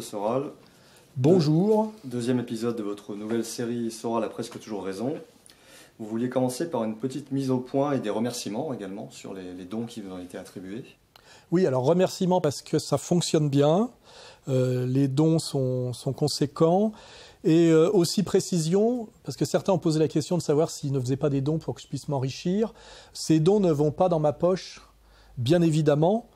Monsieur Soral. Bonjour. Deuxième épisode de votre nouvelle série Soral a presque toujours raison. Vous vouliez commencer par une petite mise au point et des remerciements également sur les dons qui vous ont été attribués. Oui, alors remerciements parce que ça fonctionne bien, les dons sont conséquents, et aussi précision, parce que certains ont posé la question de savoir s'ils ne faisaient pas des dons pour que je puisse m'enrichir. Ces dons ne vont pas dans ma poche, bien évidemment.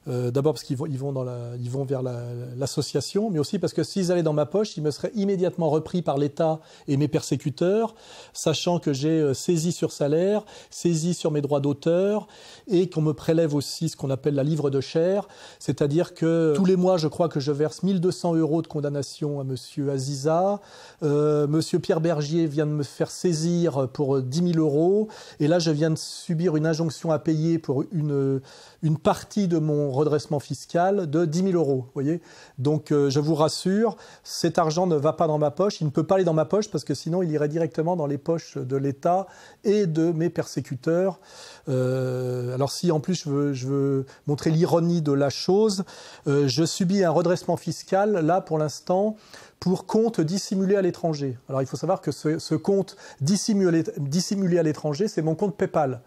D'abord parce qu'ils vont vers l'association, mais aussi parce que s'ils allaient dans ma poche, ils me seraient immédiatement repris par l'État et mes persécuteurs, sachant que j'ai saisie sur salaire, saisie sur mes droits d'auteur, et qu'on me prélève aussi ce qu'on appelle la livre de chair, c'est-à-dire que tous les mois, je crois que je verse 1 200 € de condamnation à M. Aziza, M. Pierre Bergier vient de me faire saisir pour 10 000 €, et là je viens de subir une injonction à payer pour une partie de mon redressement fiscal de 10 000 €. Voyez, donc je vous rassure, cet argent ne va pas dans ma poche, il ne peut pas aller dans ma poche parce que sinon il irait directement dans les poches de l'État et de mes persécuteurs. Alors si en plus je veux montrer l'ironie de la chose, je subis un redressement fiscal là pour l'instant pour compte dissimulé à l'étranger. Alors il faut savoir que ce compte dissimulé à l'étranger, c'est mon compte PayPal.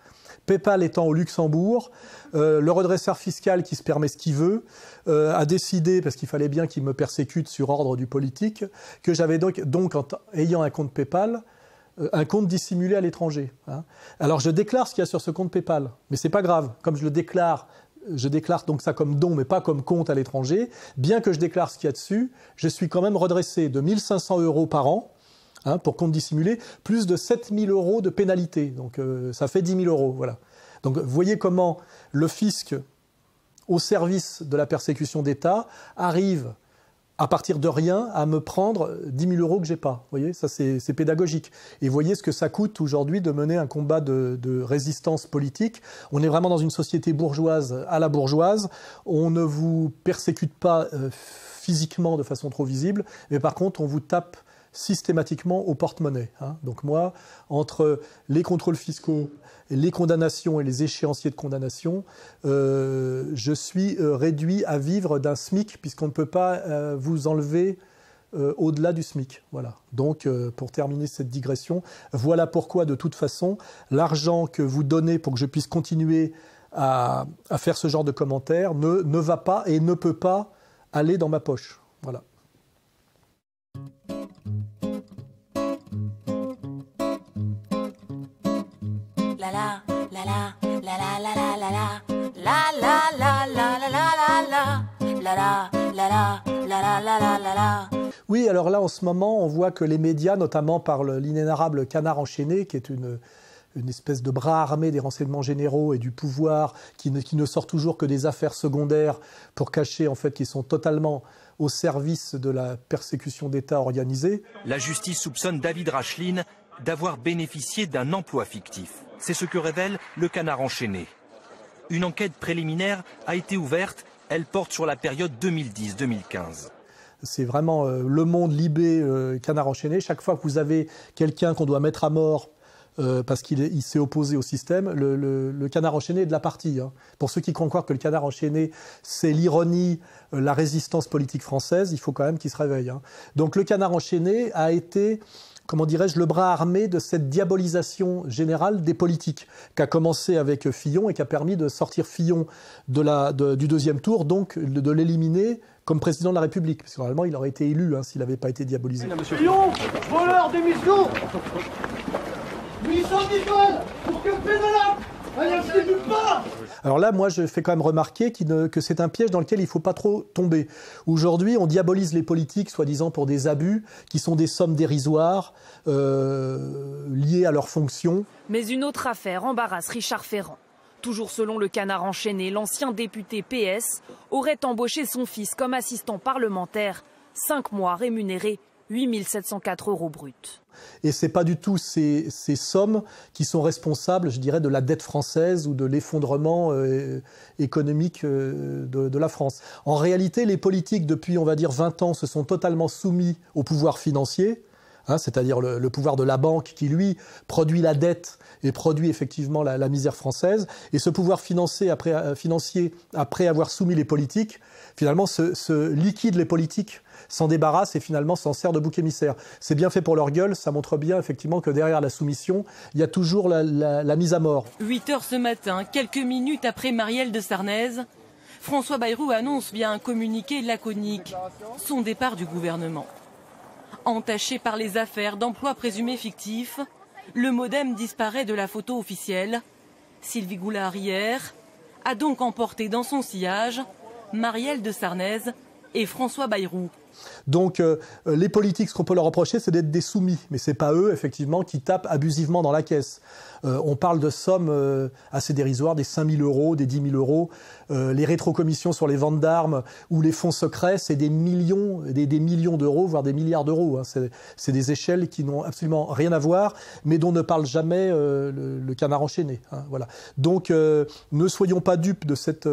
PayPal étant au Luxembourg, le redresseur fiscal qui se permet ce qu'il veut a décidé, parce qu'il fallait bien qu'il me persécute sur ordre du politique, que j'avais donc ayant un compte PayPal, un compte dissimulé à l'étranger. Hein. Alors je déclare ce qu'il y a sur ce compte PayPal, mais c'est pas grave. Comme je déclare donc ça comme don, mais pas comme compte à l'étranger. Bien que je déclare ce qu'il y a dessus, je suis quand même redressé de 1 500 € par an, pour compte dissimulé, plus de 7 000 € de pénalité. Donc ça fait 10 000 €. Voilà. Donc vous voyez comment le fisc, au service de la persécution d'État, arrive à partir de rien à me prendre 10 000 € que j'ai pas. Vous voyez, ça c'est pédagogique. Et vous voyez ce que ça coûte aujourd'hui de mener un combat de résistance politique. On est vraiment dans une société bourgeoise à la bourgeoise. On ne vous persécute pas physiquement de façon trop visible, mais par contre on vous tape systématiquement au porte-monnaie. Hein. Donc moi, entre les contrôles fiscaux, les condamnations et les échéanciers de condamnation, je suis réduit à vivre d'un SMIC, puisqu'on ne peut pas vous enlever au-delà du SMIC. Voilà. Donc, pour terminer cette digression, voilà pourquoi, de toute façon, l'argent que vous donnez pour que je puisse continuer à faire ce genre de commentaires ne va pas et ne peut pas aller dans ma poche. Voilà. Oui, alors là, en ce moment, on voit que les médias, notamment par l'inénarrable Canard enchaîné, qui est une espèce de bras armé des renseignements généraux et du pouvoir, qui ne sort toujours que des affaires secondaires pour cacher, en fait, qu'ils sont totalement au service de la persécution d'État organisée. La justice soupçonne David Racheline d'avoir bénéficié d'un emploi fictif. C'est ce que révèle le Canard enchaîné. Une enquête préliminaire a été ouverte. Elle porte sur la période 2010-2015. C'est vraiment Le Monde, Libé, Canard enchaîné. Chaque fois que vous avez quelqu'un qu'on doit mettre à mort parce qu'il s'est opposé au système, le Canard enchaîné est de la partie. Hein. Pour ceux qui croient que le Canard enchaîné, c'est l'ironie, la résistance politique française, il faut quand même qu'il se réveille. Hein. Donc le Canard enchaîné a été, comment dirais-je, le bras armé de cette diabolisation générale des politiques, qui a commencé avec Fillon et qui a permis de sortir Fillon du deuxième tour, donc de l'éliminer comme président de la République. Parce que normalement, il aurait été élu s'il n'avait pas été diabolisé. Fillon, voleur, démission 800 000 balles pour que Pénalac aille acheter du pain. Alors là, moi, je fais quand même remarquer que c'est un piège dans lequel il ne faut pas trop tomber. Aujourd'hui, on diabolise les politiques, soi-disant pour des abus, qui sont des sommes dérisoires, liées à leurs fonctions. Mais une autre affaire embarrasse Richard Ferrand. Toujours selon le Canard enchaîné, l'ancien député PS aurait embauché son fils comme assistant parlementaire. 5 mois rémunérés, 8 704 € bruts. Et ce n'est pas du tout ces sommes qui sont responsables, je dirais, de la dette française ou de l'effondrement économique de la France. En réalité, les politiques, depuis, on va dire, 20 ans, se sont totalement soumis au pouvoir financier. c'est-à-dire le pouvoir de la banque qui, lui, produit la dette et produit effectivement la misère française. Et ce pouvoir financier, après avoir soumis les politiques, finalement se liquide les politiques, s'en débarrasse et finalement s'en sert de bouc émissaire. C'est bien fait pour leur gueule, ça montre bien effectivement que derrière la soumission, il y a toujours la mise à mort. 8h ce matin, quelques minutes après Marielle de Sarnez, François Bayrou annonce via un communiqué laconique son départ du gouvernement. Entaché par les affaires d'emplois présumés fictifs, le MoDem disparaît de la photo officielle. Sylvie Goulard, hier, a donc emporté dans son sillage Marielle de Sarnez et François Bayrou. Donc les politiques, ce qu'on peut leur reprocher, c'est d'être des soumis. Mais ce n'est pas eux, effectivement, qui tapent abusivement dans la caisse. On parle de sommes assez dérisoires, des 5 000 euros, des 10 000 euros. Les rétrocommissions sur les ventes d'armes ou les fonds secrets, c'est des millions, des millions d'euros, voire des milliards d'euros. C'est des échelles qui n'ont absolument rien à voir, mais dont ne parle jamais le Canard enchaîné. Voilà. Donc ne soyons pas dupes de cette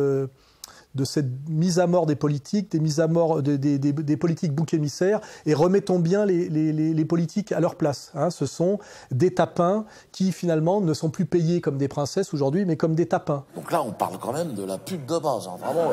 mise à mort des politiques, des mises à mort des politiques boucs émissaires, et remettons bien les politiques à leur place. Ce sont des tapins qui, finalement, ne sont plus payés comme des princesses aujourd'hui, mais comme des tapins. Donc là, on parle quand même de la pute de base, vraiment,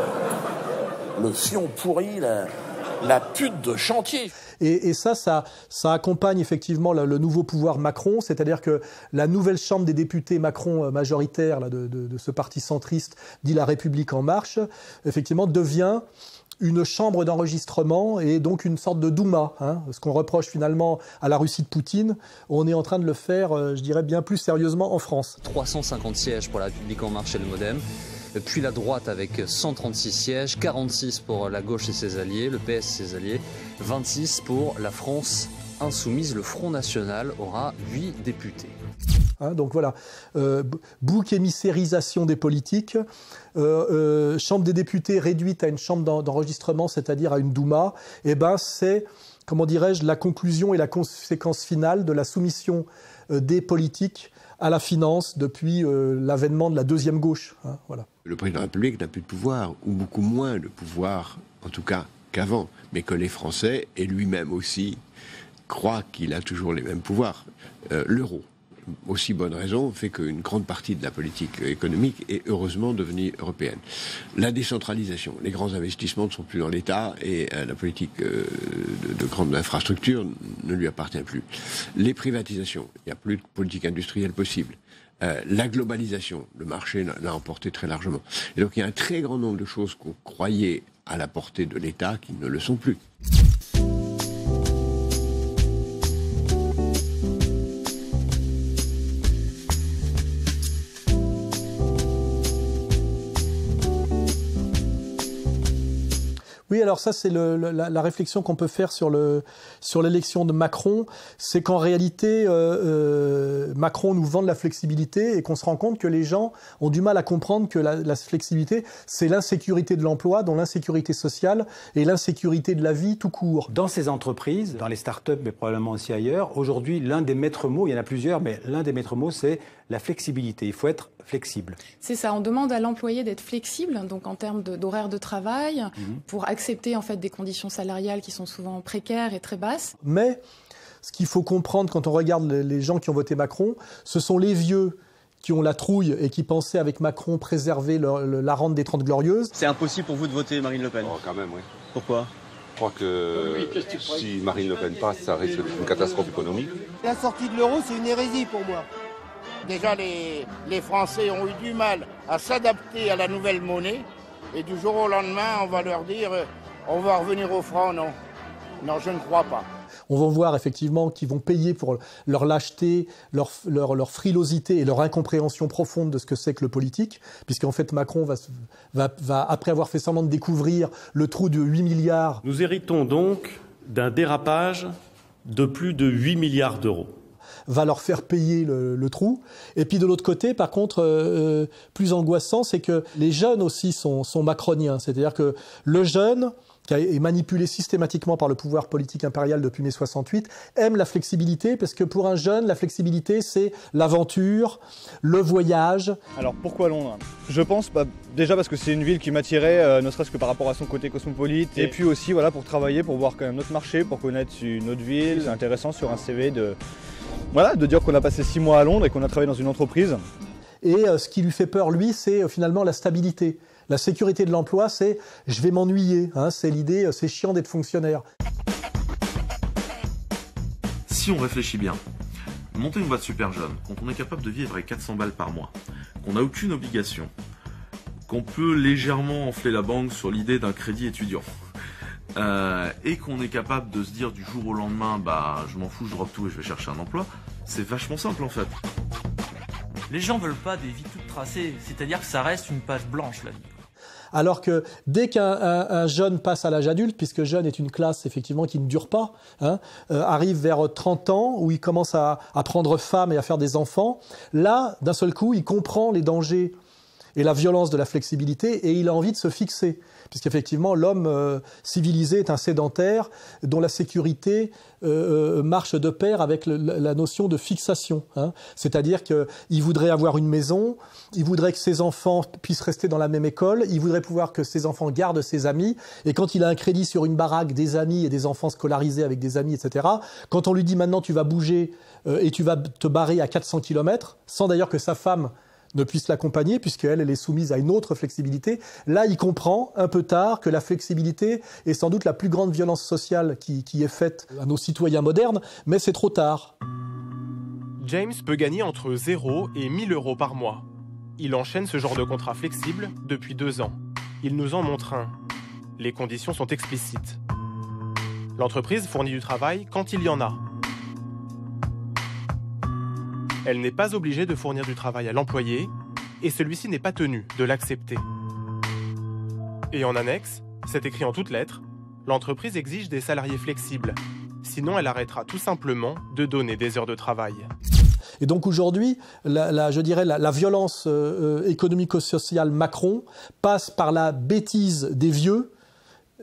le fion pourri, la pute de chantier. Et ça accompagne effectivement le nouveau pouvoir Macron, c'est-à-dire que la nouvelle chambre des députés Macron majoritaire là, de ce parti centriste dit La République en marche, effectivement devient une chambre d'enregistrement et donc une sorte de Douma. Ce qu'on reproche finalement à la Russie de Poutine, on est en train de le faire, je dirais, bien plus sérieusement en France. 350 sièges pour La République en marche et le MoDem. Puis la droite avec 136 sièges, 46 pour la gauche et ses alliés, le PS et ses alliés, 26 pour la France insoumise. Le Front National aura 8 députés. Donc voilà, bouc émissérisation des politiques, chambre des députés réduite à une chambre d'enregistrement, c'est-à-dire à une Douma, c'est, comment dirais-je, la conclusion et la conséquence finale de la soumission des politiques à la finance depuis l'avènement de la deuxième gauche. Voilà. Le président de la République n'a plus de pouvoir, ou beaucoup moins de pouvoir, en tout cas qu'avant, mais que les Français, et lui-même aussi, croient qu'il a toujours les mêmes pouvoirs. L'euro, aussi bonne raison, fait qu'une grande partie de la politique économique est heureusement devenue européenne. La décentralisation, les grands investissements ne sont plus dans l'État et la politique de grandes infrastructures ne lui appartient plus. Les privatisations, il n'y a plus de politique industrielle possible. La globalisation, le marché l'a emporté très largement. Et donc il y a un très grand nombre de choses qu'on croyait à la portée de l'État qui ne le sont plus. Oui, alors ça, c'est la réflexion qu'on peut faire sur l'élection de Macron. C'est qu'en réalité, Macron nous vend de la flexibilité et qu'on se rend compte que les gens ont du mal à comprendre que la flexibilité, c'est l'insécurité de l'emploi, dont l'insécurité sociale et l'insécurité de la vie tout court. Dans ces entreprises, dans les startups, mais probablement aussi ailleurs, aujourd'hui, l'un des maîtres mots, il y en a plusieurs, mais l'un des maîtres mots, c'est la flexibilité. Il faut être flexible. C'est ça, on demande à l'employé d'être flexible, donc en termes d'horaire de travail, pour accepter en fait des conditions salariales qui sont souvent précaires et très basses. Mais ce qu'il faut comprendre quand on regarde les gens qui ont voté Macron, ce sont les vieux qui ont la trouille et qui pensaient avec Macron préserver la rente des 30 Glorieuses. C'est impossible pour vous de voter Marine Le Pen? Oh, quand même, oui. Pourquoi? Je crois que si Marine Le Pen passe, ça risque d'être une catastrophe économique. La sortie de l'euro, c'est une hérésie pour moi. Déjà, les Français ont eu du mal à s'adapter à la nouvelle monnaie. Et du jour au lendemain, on va leur dire on va revenir au franc. Non, non, je ne crois pas. On va voir effectivement qu'ils vont payer pour leur lâcheté, leur frilosité et leur incompréhension profonde de ce que c'est que le politique, puisqu'en fait Macron va, après avoir fait semblant de découvrir le trou de 8 milliards... Nous héritons donc d'un dérapage de plus de 8 milliards d'euros. Va leur faire payer le trou. Et puis de l'autre côté, par contre, plus angoissant, c'est que les jeunes aussi sont macroniens. C'est-à-dire que le jeune qui est manipulé systématiquement par le pouvoir politique impérial depuis mai 68, aime la flexibilité, parce que pour un jeune, la flexibilité, c'est l'aventure, le voyage. Alors pourquoi Londres? Je pense déjà parce que c'est une ville qui m'attirait, ne serait-ce que par rapport à son côté cosmopolite, et puis aussi voilà, pour travailler, pour voir quand même notre marché, pour connaître une autre ville. C'est intéressant sur un CV de dire qu'on a passé 6 mois à Londres et qu'on a travaillé dans une entreprise. Et ce qui lui fait peur, lui, c'est finalement la stabilité. La sécurité de l'emploi, c'est « je vais m'ennuyer hein », c'est l'idée « c'est chiant d'être fonctionnaire ». Si on réfléchit bien, monter une boîte super jeune, quand on est capable de vivre avec 400 balles par mois, qu'on n'a aucune obligation, qu'on peut légèrement enfler la banque sur l'idée d'un crédit étudiant, et qu'on est capable de se dire du jour au lendemain, je m'en fous, je drop tout et je vais chercher un emploi, c'est vachement simple en fait. Les gens veulent pas des vies toutes tracées, c'est-à-dire que ça reste une page blanche la vie. Alors que dès qu'un jeune passe à l'âge adulte, puisque jeune est une classe effectivement qui ne dure pas, arrive vers 30 ans, où il commence à prendre femme et à faire des enfants, là, d'un seul coup, il comprend les dangers et la violence de la flexibilité, et il a envie de se fixer. Puisqu'effectivement, l'homme civilisé est un sédentaire dont la sécurité marche de pair avec la notion de fixation. C'est-à-dire qu'il voudrait avoir une maison, il voudrait que ses enfants puissent rester dans la même école, il voudrait pouvoir que ses enfants gardent ses amis, et quand il a un crédit sur une baraque, des amis et des enfants scolarisés avec des amis, etc., quand on lui dit maintenant tu vas bouger et tu vas te barrer à 400 km, sans d'ailleurs que sa femme ne puisse l'accompagner, puisqu'elle est soumise à une autre flexibilité. Là, il comprend un peu tard que la flexibilité est sans doute la plus grande violence sociale qui est faite à nos citoyens modernes, mais c'est trop tard. James peut gagner entre 0 et 1 000 euros par mois. Il enchaîne ce genre de contrat flexible depuis 2 ans. Il nous en montre un. Les conditions sont explicites. L'entreprise fournit du travail quand il y en a. Elle n'est pas obligée de fournir du travail à l'employé et celui-ci n'est pas tenu de l'accepter. Et en annexe, c'est écrit en toutes lettres, l'entreprise exige des salariés flexibles. Sinon, elle arrêtera tout simplement de donner des heures de travail. Et donc aujourd'hui, je dirais la violence économico-sociale Macron passe par la bêtise des vieux,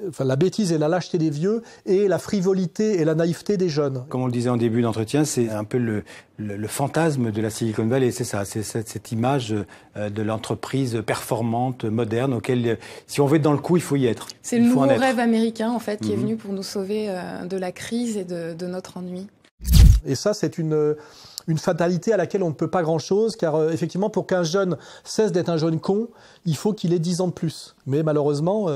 enfin la bêtise et la lâcheté des vieux, et la frivolité et la naïveté des jeunes. Comme on le disait en début d'entretien, c'est un peu le fantasme de la Silicon Valley, c'est ça, c'est cette image de l'entreprise performante, moderne, auquel, si on veut être dans le coup, il faut y être. C'est le nouveau rêve américain, en fait, qui est venu pour nous sauver de la crise et de notre ennui. Et ça, c'est une fatalité à laquelle on ne peut pas grand-chose, car effectivement, pour qu'un jeune cesse d'être un jeune con, il faut qu'il ait 10 ans de plus. Mais malheureusement,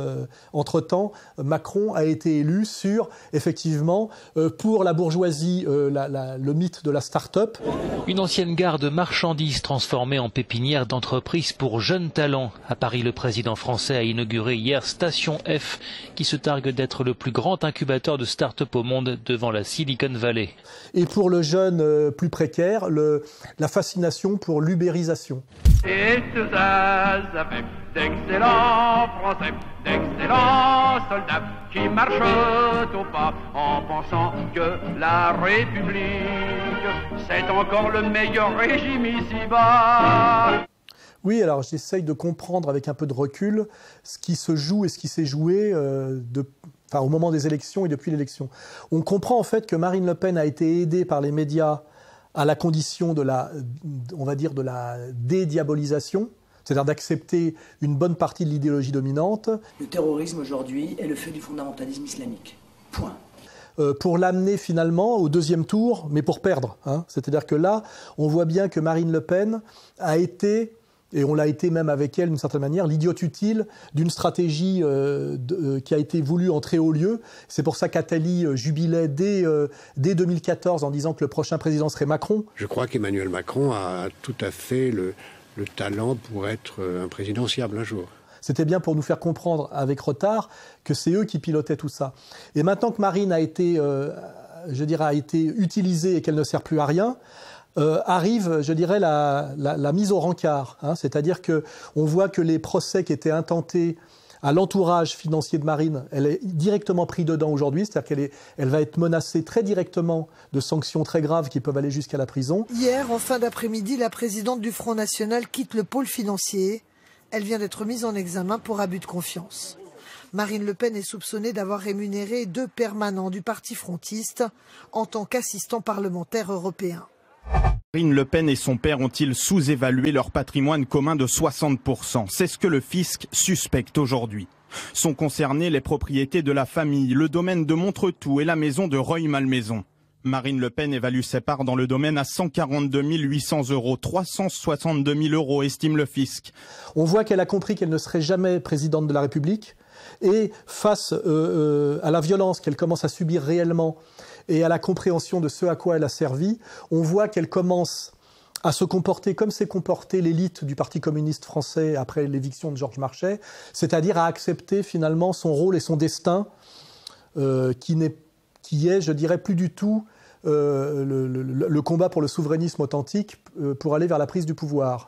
entre-temps, Macron a été élu sur, effectivement, pour la bourgeoisie, le mythe de la start-up. Une ancienne gare de marchandises transformée en pépinière d'entreprise pour jeunes talents. À Paris, le président français a inauguré hier Station F, qui se targue d'être le plus grand incubateur de start-up au monde devant la Silicon Valley. Et pour le jeune plus précaire, la fascination pour l'ubérisation. Et ce avec d'excellents Français, d'excellents soldats qui marchent au pas en pensant que la République, c'est encore le meilleur régime ici-bas. Oui, alors j'essaye de comprendre avec un peu de recul ce qui se joue et ce qui s'est joué au moment des élections et depuis l'élection. On comprend en fait que Marine Le Pen a été aidée par les médias à la condition de la dédiabolisation, c'est-à-dire d'accepter une bonne partie de l'idéologie dominante. Le terrorisme aujourd'hui est le fait du fondamentalisme islamique. Point. Pour l'amener finalement au deuxième tour, mais pour perdre. C'est-à-dire que là, on voit bien que Marine Le Pen a été, et on l'a été même avec elle d'une certaine manière, l'idiote utile d'une stratégie qui a été voulue en très haut lieu. C'est pour ça qu'Attali jubilait dès 2014 en disant que le prochain président serait Macron. Je crois qu'Emmanuel Macron a tout à fait le talent pour être un présidentiable un jour. C'était bien pour nous faire comprendre avec retard que c'est eux qui pilotaient tout ça. Et maintenant que Marine a été utilisée et qu'elle ne sert plus à rien, arrive, je dirais, la mise au rencard. C'est-à-dire qu'on voit que les procès qui étaient intentés à l'entourage financier de Marine, elle est directement prise dedans aujourd'hui, c'est-à-dire qu'elle va être menacée très directement de sanctions très graves qui peuvent aller jusqu'à la prison. Hier, en fin d'après-midi, la présidente du Front National quitte le pôle financier. Elle vient d'être mise en examen pour abus de confiance. Marine Le Pen est soupçonnée d'avoir rémunéré 2 permanents du parti frontiste en tant qu'assistant parlementaire européen. Marine Le Pen et son père ont-ils sous-évalué leur patrimoine commun de 60%? C'est ce que le fisc suspecte aujourd'hui. Sont concernées les propriétés de la famille, le domaine de Montretout et la maison de Rueil-Malmaison. Marine Le Pen évalue ses parts dans le domaine à 142 800 €, 362 000 € estime le fisc. On voit qu'elle a compris qu'elle ne serait jamais présidente de la République et face à la violence qu'elle commence à subir réellement et à la compréhension de ce à quoi elle a servi, on voit qu'elle commence à se comporter comme s'est comportée l'élite du Parti communiste français après l'éviction de Georges Marchais, c'est-à-dire à accepter finalement son rôle et son destin qui est, je dirais, plus du tout le combat pour le souverainisme authentique pour aller vers la prise du pouvoir.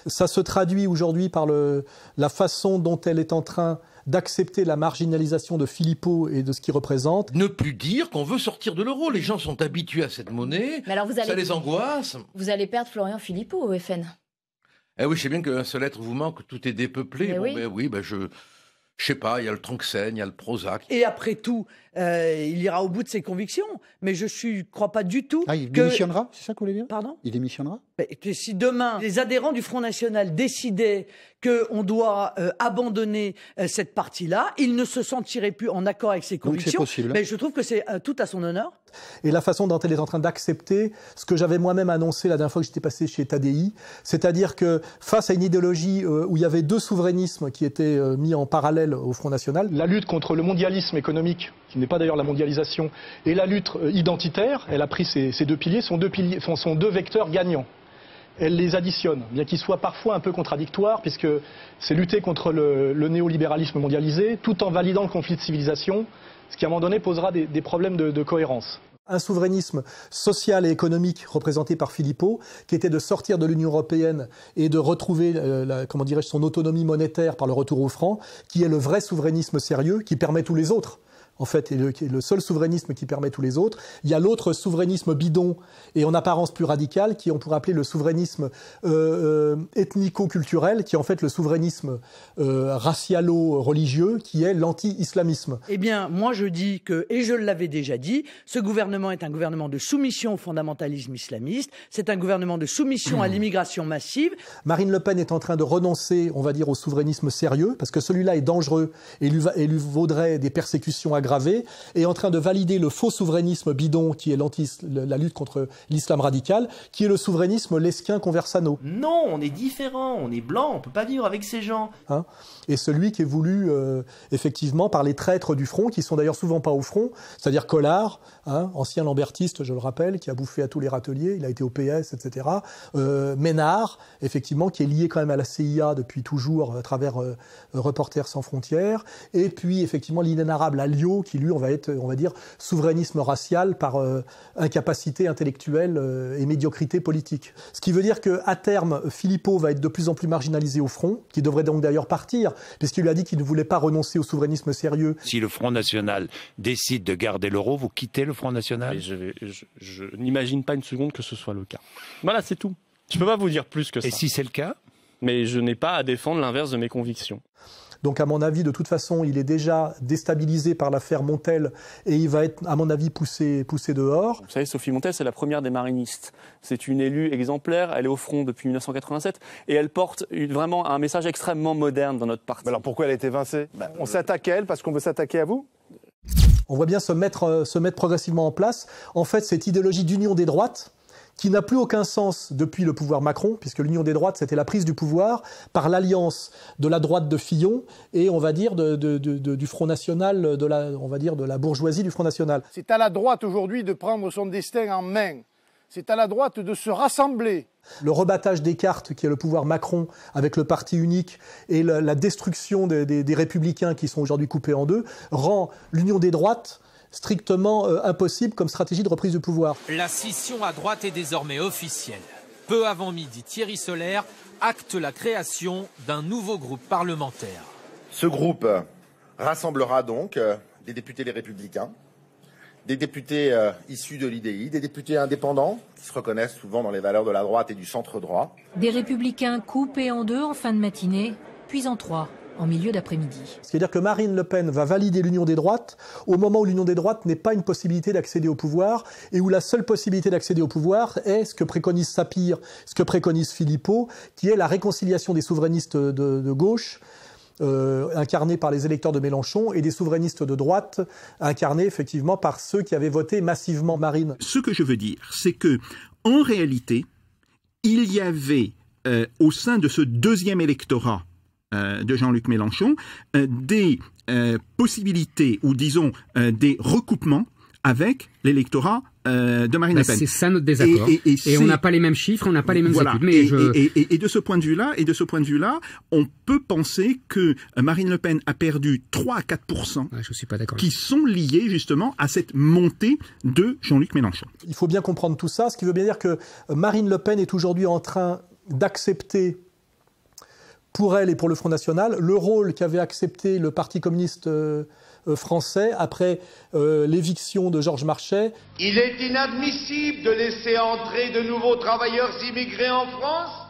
Ça se traduit aujourd'hui par la façon dont elle est en train d'accepter la marginalisation de Philippot et de ce qu'il représente. Ne plus dire qu'on veut sortir de l'euro. Les gens sont habitués à cette monnaie, mais alors ça les angoisse. Vous allez perdre Florian Philippot au FN. Eh oui, je sais bien qu'un seul être vous manque, tout est dépeuplé. Je sais pas, il y a le Tronxène, il y a le Prozac. Et après tout, il ira au bout de ses convictions. Mais je ne crois pas du tout il démissionnera, c'est ça que vous voulez dire? Pardon? Il démissionnera? Si demain, les adhérents du Front National décidaient qu'on doit abandonner cette partie-là, il ne se sentirait plus en accord avec ses convictions. Donc c'est possible. Mais je trouve que c'est tout à son honneur. Et la façon dont elle est en train d'accepter ce que j'avais moi-même annoncé la dernière fois que j'étais passé chez Tadei, c'est-à-dire que face à une idéologie où il y avait 2 souverainismes qui étaient mis en parallèle au Front National, la lutte contre le mondialisme économique, qui n'est pas d'ailleurs la mondialisation, et la lutte identitaire, elle a pris ces 2 piliers, sont 2 vecteurs gagnants. Elle les additionne, bien qu'ils soient parfois un peu contradictoires, puisque c'est lutter contre le néolibéralisme mondialisé, tout en validant le conflit de civilisation, ce qui à un moment donné posera des problèmes de cohérence. Un souverainisme social et économique représenté par Philippot, qui était de sortir de l'Union européenne et de retrouver son autonomie monétaire par le retour au franc, qui est le vrai souverainisme sérieux, qui permet tous les autres. En fait, est le seul souverainisme qui permet tous les autres. Il y a l'autre souverainisme bidon et en apparence plus radical, qui on pourrait appeler le souverainisme ethnico-culturel, qui est en fait le souverainisme racialo-religieux, qui est l'anti-islamisme. Eh bien, moi je dis que, et je l'avais déjà dit, ce gouvernement est un gouvernement de soumission au fondamentalisme islamiste, c'est un gouvernement de soumission à l'immigration massive. Marine Le Pen est en train de renoncer, on va dire, au souverainisme sérieux, parce que celui-là est dangereux et lui vaudrait des persécutions aggravées, est en train de valider le faux souverainisme bidon qui est la lutte contre l'islam radical, qui est le souverainisme lesquin-conversano. Non, on est différents, on est blancs, on peut pas vivre avec ces gens. Et celui qui est voulu effectivement par les traîtres du front, qui sont d'ailleurs souvent pas au front, c'est-à-dire Collard, ancien lambertiste, je le rappelle, qui a bouffé à tous les râteliers, il a été au PS, etc. Ménard, effectivement, qui est lié quand même à la CIA depuis toujours à travers Reporters sans frontières, et puis effectivement l'inénarrable Alliot, qui lui, on va dire, souverainisme racial par incapacité intellectuelle et médiocrité politique. Ce qui veut dire qu'à terme, Philippot va être de plus en plus marginalisé au front, qui devrait donc d'ailleurs partir, puisqu'il lui a dit qu'il ne voulait pas renoncer au souverainisme sérieux. Si le Front National décide de garder l'euro, vous quittez le Front National? Je n'imagine pas une seconde que ce soit le cas. Voilà, c'est tout. Je ne peux pas vous dire plus que ça. Et si c'est le cas? Mais je n'ai pas à défendre l'inverse de mes convictions. Donc à mon avis, de toute façon, il est déjà déstabilisé par l'affaire Montel et il va être, à mon avis, poussé dehors. Vous savez, Sophie Montel, c'est la première des marinistes. C'est une élue exemplaire, elle est au front depuis 1987 et elle porte vraiment un message extrêmement moderne dans notre parti. Alors pourquoi elle a été évincée? On s'attaque à elle parce qu'on veut s'attaquer à vous? On voit bien se mettre progressivement en place, en fait, cette idéologie d'union des droites, qui n'a plus aucun sens depuis le pouvoir Macron, puisque l'union des droites, c'était la prise du pouvoir par l'alliance de la droite de Fillon et, on va dire, du Front National, de la bourgeoisie du Front National. C'est à la droite aujourd'hui de prendre son destin en main. C'est à la droite de se rassembler. Le rebattage des cartes qui est le pouvoir Macron avec le parti unique et la destruction des républicains qui sont aujourd'hui coupés en deux rend l'union des droites strictement impossible comme stratégie de reprise du pouvoir. La scission à droite est désormais officielle. Peu avant midi, Thierry Solère acte la création d'un nouveau groupe parlementaire. Ce groupe rassemblera donc des députés Les Républicains, des députés issus de l'IDI, des députés indépendants qui se reconnaissent souvent dans les valeurs de la droite et du centre droit. Des républicains coupés en deux en fin de matinée, puis en trois en milieu d'après-midi. C'est-à-dire que Marine Le Pen va valider l'union des droites au moment où l'union des droites n'est pas une possibilité d'accéder au pouvoir et où la seule possibilité d'accéder au pouvoir est ce que préconise Sapir, ce que préconise Philippot, qui est la réconciliation des souverainistes de gauche incarnés par les électeurs de Mélenchon et des souverainistes de droite incarnés effectivement par ceux qui avaient voté massivement Marine. Ce que je veux dire, c'est que en réalité, il y avait au sein de ce deuxième électorat de Jean-Luc Mélenchon, des possibilités ou disons des recoupements avec l'électorat de Marine Le Pen. C'est ça notre désaccord. Et on n'a pas les mêmes chiffres, on n'a pas les mêmes études. Mais et de ce point de vue-là, on peut penser que Marine Le Pen a perdu 3 à 4%, je suis pas d'accord, qui sont liés justement à cette montée de Jean-Luc Mélenchon. Il faut bien comprendre tout ça, ce qui veut bien dire que Marine Le Pen est aujourd'hui en train d'accepter pour elle et pour le Front National, le rôle qu'avait accepté le Parti communiste français après l'éviction de Georges Marchais. Il est inadmissible de laisser entrer de nouveaux travailleurs immigrés en France,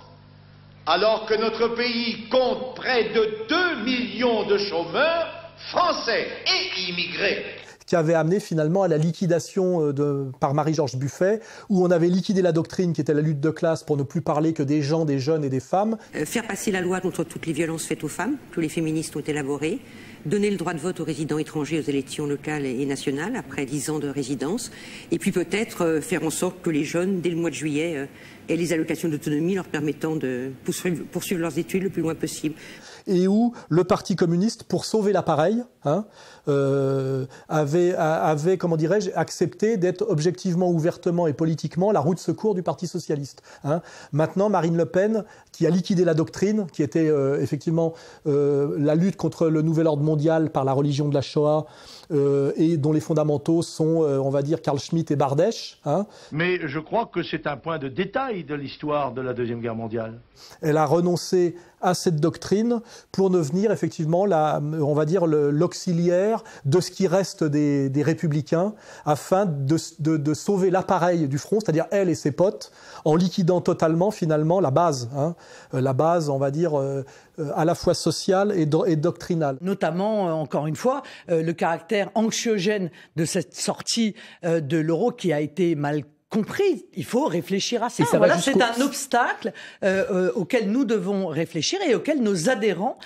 alors que notre pays compte près de 2 millions de chômeurs français et immigrés. Qui avait amené finalement à la liquidation par Marie-Georges Buffet, où on avait liquidé la doctrine qui était la lutte de classe pour ne plus parler que des gens, des jeunes et des femmes. Faire passer la loi contre toutes les violences faites aux femmes, que les féministes ont élaborée, donner le droit de vote aux résidents étrangers aux élections locales et nationales après 10 ans de résidence, et puis peut-être faire en sorte que les jeunes, dès le mois de juillet, aient les allocations d'autonomie leur permettant de poursuivre leurs études le plus loin possible. Et où le Parti communiste, pour sauver l'appareil, avait, comment dirais-je, accepté d'être objectivement, ouvertement et politiquement la roue de secours du Parti socialiste. Maintenant, Marine Le Pen, qui a liquidé la doctrine, qui était effectivement la lutte contre le nouvel ordre mondial par la religion de la Shoah, et dont les fondamentaux sont, on va dire, Carl Schmitt et Bardèche. Mais je crois que c'est un point de détail de l'histoire de la Deuxième Guerre mondiale. Elle a renoncé à cette doctrine pour devenir effectivement on va dire l'auxiliaire de ce qui reste des républicains afin de sauver l'appareil du front, c'est-à-dire elle et ses potes, en liquidant totalement finalement la base, la base on va dire à la fois sociale et doctrinale. Notamment, encore une fois, le caractère anxiogène de cette sortie de l'euro qui a été mal compris. Il faut réfléchir à ça. Voilà, c'est un obstacle auquel nous devons réfléchir et auquel nos adhérents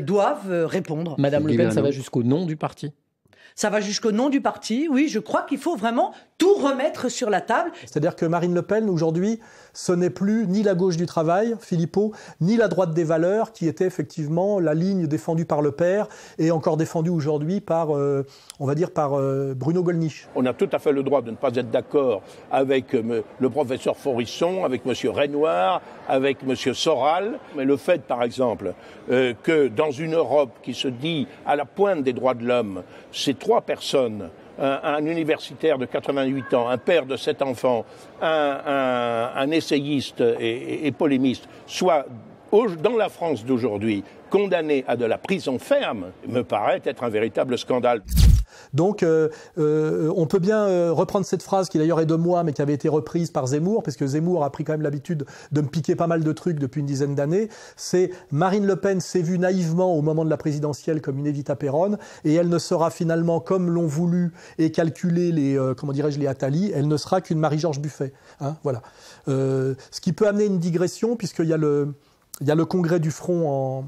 doivent répondre. Madame Le Pen, ça va jusqu'au nom du parti ? Ça va jusqu'au nom du parti, oui. Je crois qu'il faut vraiment tout remettre sur la table. C'est-à-dire que Marine Le Pen, aujourd'hui, ce n'est plus ni la gauche du travail, Philippot, ni la droite des valeurs, qui était effectivement la ligne défendue par le père et encore défendue aujourd'hui par, on va dire, par Bruno Gollnisch. On a tout à fait le droit de ne pas être d'accord avec le professeur Forisson, avec M. Renoir, avec M. Soral. Mais le fait, par exemple, que dans une Europe qui se dit à la pointe des droits de l'homme, ces 3 personnes, un universitaire de 88 ans, un père de 7 enfants, un essayiste et polémiste, soit dans la France d'aujourd'hui condamnés à de la prison ferme, me paraît être un véritable scandale. Donc on peut bien reprendre cette phrase qui d'ailleurs est de moi mais qui avait été reprise par Zemmour, parce que Zemmour a pris quand même l'habitude de me piquer pas mal de trucs depuis une dizaine d'années. C'est Marine Le Pen s'est vue naïvement au moment de la présidentielle comme une Evita Peron, et elle ne sera finalement, comme l'ont voulu et calculé les les Attali, elle ne sera qu'une Marie-Georges Buffet. Voilà. Ce qui peut amener une digression, puisqu'il y a le congrès du Front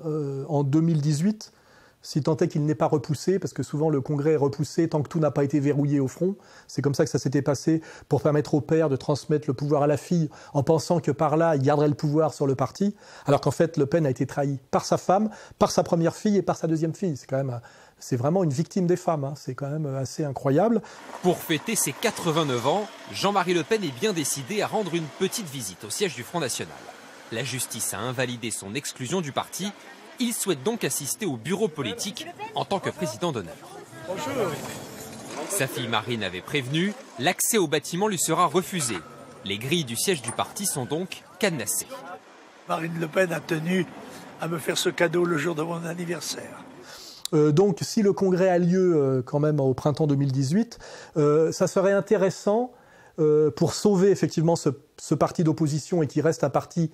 en 2018. Si tant est qu'il n'est pas repoussé, parce que souvent le Congrès est repoussé tant que tout n'a pas été verrouillé au front. C'est comme ça que ça s'était passé pour permettre au père de transmettre le pouvoir à la fille en pensant que par là, il garderait le pouvoir sur le parti, alors qu'en fait, Le Pen a été trahi par sa femme, par sa première fille et par sa deuxième fille. C'est vraiment une victime des femmes, c'est quand même assez incroyable. Pour fêter ses 89 ans, Jean-Marie Le Pen est bien décidé à rendre une petite visite au siège du Front National. La justice a invalidé son exclusion du parti. Il souhaite donc assister au bureau politique en tant que président d'honneur. Bonjour. Sa fille Marine avait prévenu, l'accès au bâtiment lui sera refusé. Les grilles du siège du parti sont donc cadenassées. Marine Le Pen a tenu à me faire ce cadeau le jour de mon anniversaire. Donc si le congrès a lieu quand même au printemps 2018, ça serait intéressant pour sauver effectivement ce parti d'opposition et qui reste un parti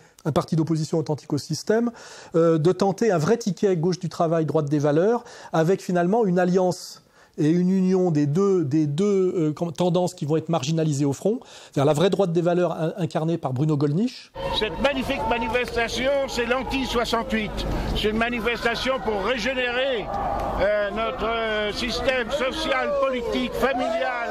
d'opposition authentique au système, de tenter un vrai ticket gauche du travail, droite des valeurs, avec finalement une alliance et une union des deux tendances qui vont être marginalisées au front, c'est-à-dire la vraie droite des valeurs incarnée par Bruno Gollnisch. Cette magnifique manifestation, c'est l'anti-68. C'est une manifestation pour régénérer notre système social, politique, familial,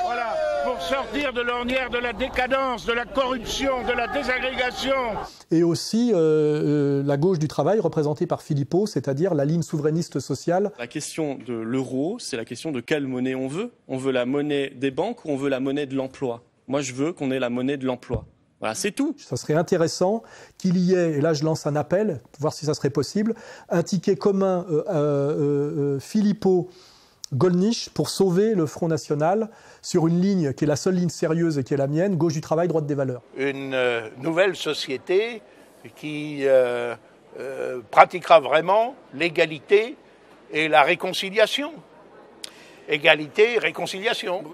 voilà, pour sortir de l'ornière de la décadence, de la corruption, de la désagrégation. Et aussi la gauche du travail représentée par Philippot, c'est-à-dire la ligne souverainiste sociale. La question de l'euro, c'est la question de quelle monnaie on veut. On veut la monnaie des banques ou on veut la monnaie de l'emploi? Moi, je veux qu'on ait la monnaie de l'emploi. Voilà, c'est tout. Ça serait intéressant qu'il y ait, et là je lance un appel, voir si ça serait possible, un ticket commun Philippot-Gollnisch pour sauver le Front National sur une ligne qui est la seule ligne sérieuse et qui est la mienne, gauche du travail, droite des valeurs. Une nouvelle société qui pratiquera vraiment l'égalité et la réconciliation. Égalité, réconciliation.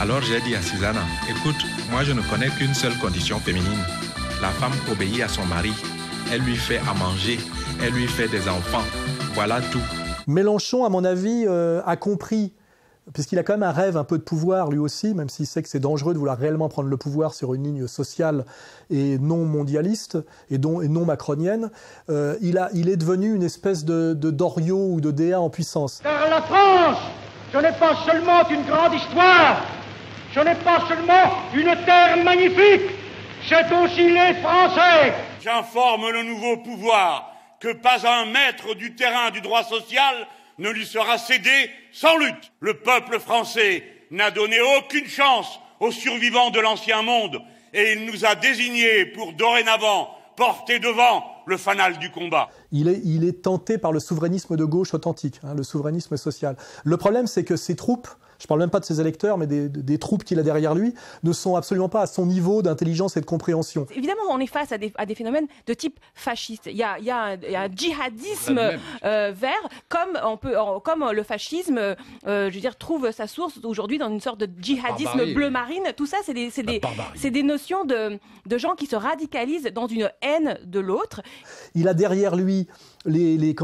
Alors j'ai dit à Susanna, écoute, moi je ne connais qu'une seule condition féminine. La femme obéit à son mari, elle lui fait à manger, elle lui fait des enfants, voilà tout. Mélenchon, à mon avis, a compris, puisqu'il a quand même un rêve un peu de pouvoir lui aussi, même s'il sait que c'est dangereux de vouloir réellement prendre le pouvoir sur une ligne sociale et non mondialiste et non macronienne, il est devenu une espèce de Doriot ou de Déa en puissance. Car la France, ce n'est pas seulement une grande histoire, ce n'est pas seulement une terre magnifique, c'est aussi les Français. J'informe le nouveau pouvoir que pas un mètre du terrain du droit social ne lui sera cédé sans lutte. Le peuple français n'a donné aucune chance aux survivants de l'ancien monde et il nous a désignés pour dorénavant porter devant le fanal du combat. Il est tenté par le souverainisme de gauche authentique, le souverainisme social. Le problème, c'est que ces troupes, je ne parle même pas de ses électeurs, mais des troupes qu'il a derrière lui, ne sont absolument pas à son niveau d'intelligence et de compréhension. Évidemment, on est face à des phénomènes de type fasciste. Il y a un djihadisme vert, comme le fascisme, je veux dire, trouve sa source aujourd'hui dans une sorte de djihadisme bleu marine. Tout ça, c'est des notions de gens qui se radicalisent dans une haine de l'autre. Il a derrière lui les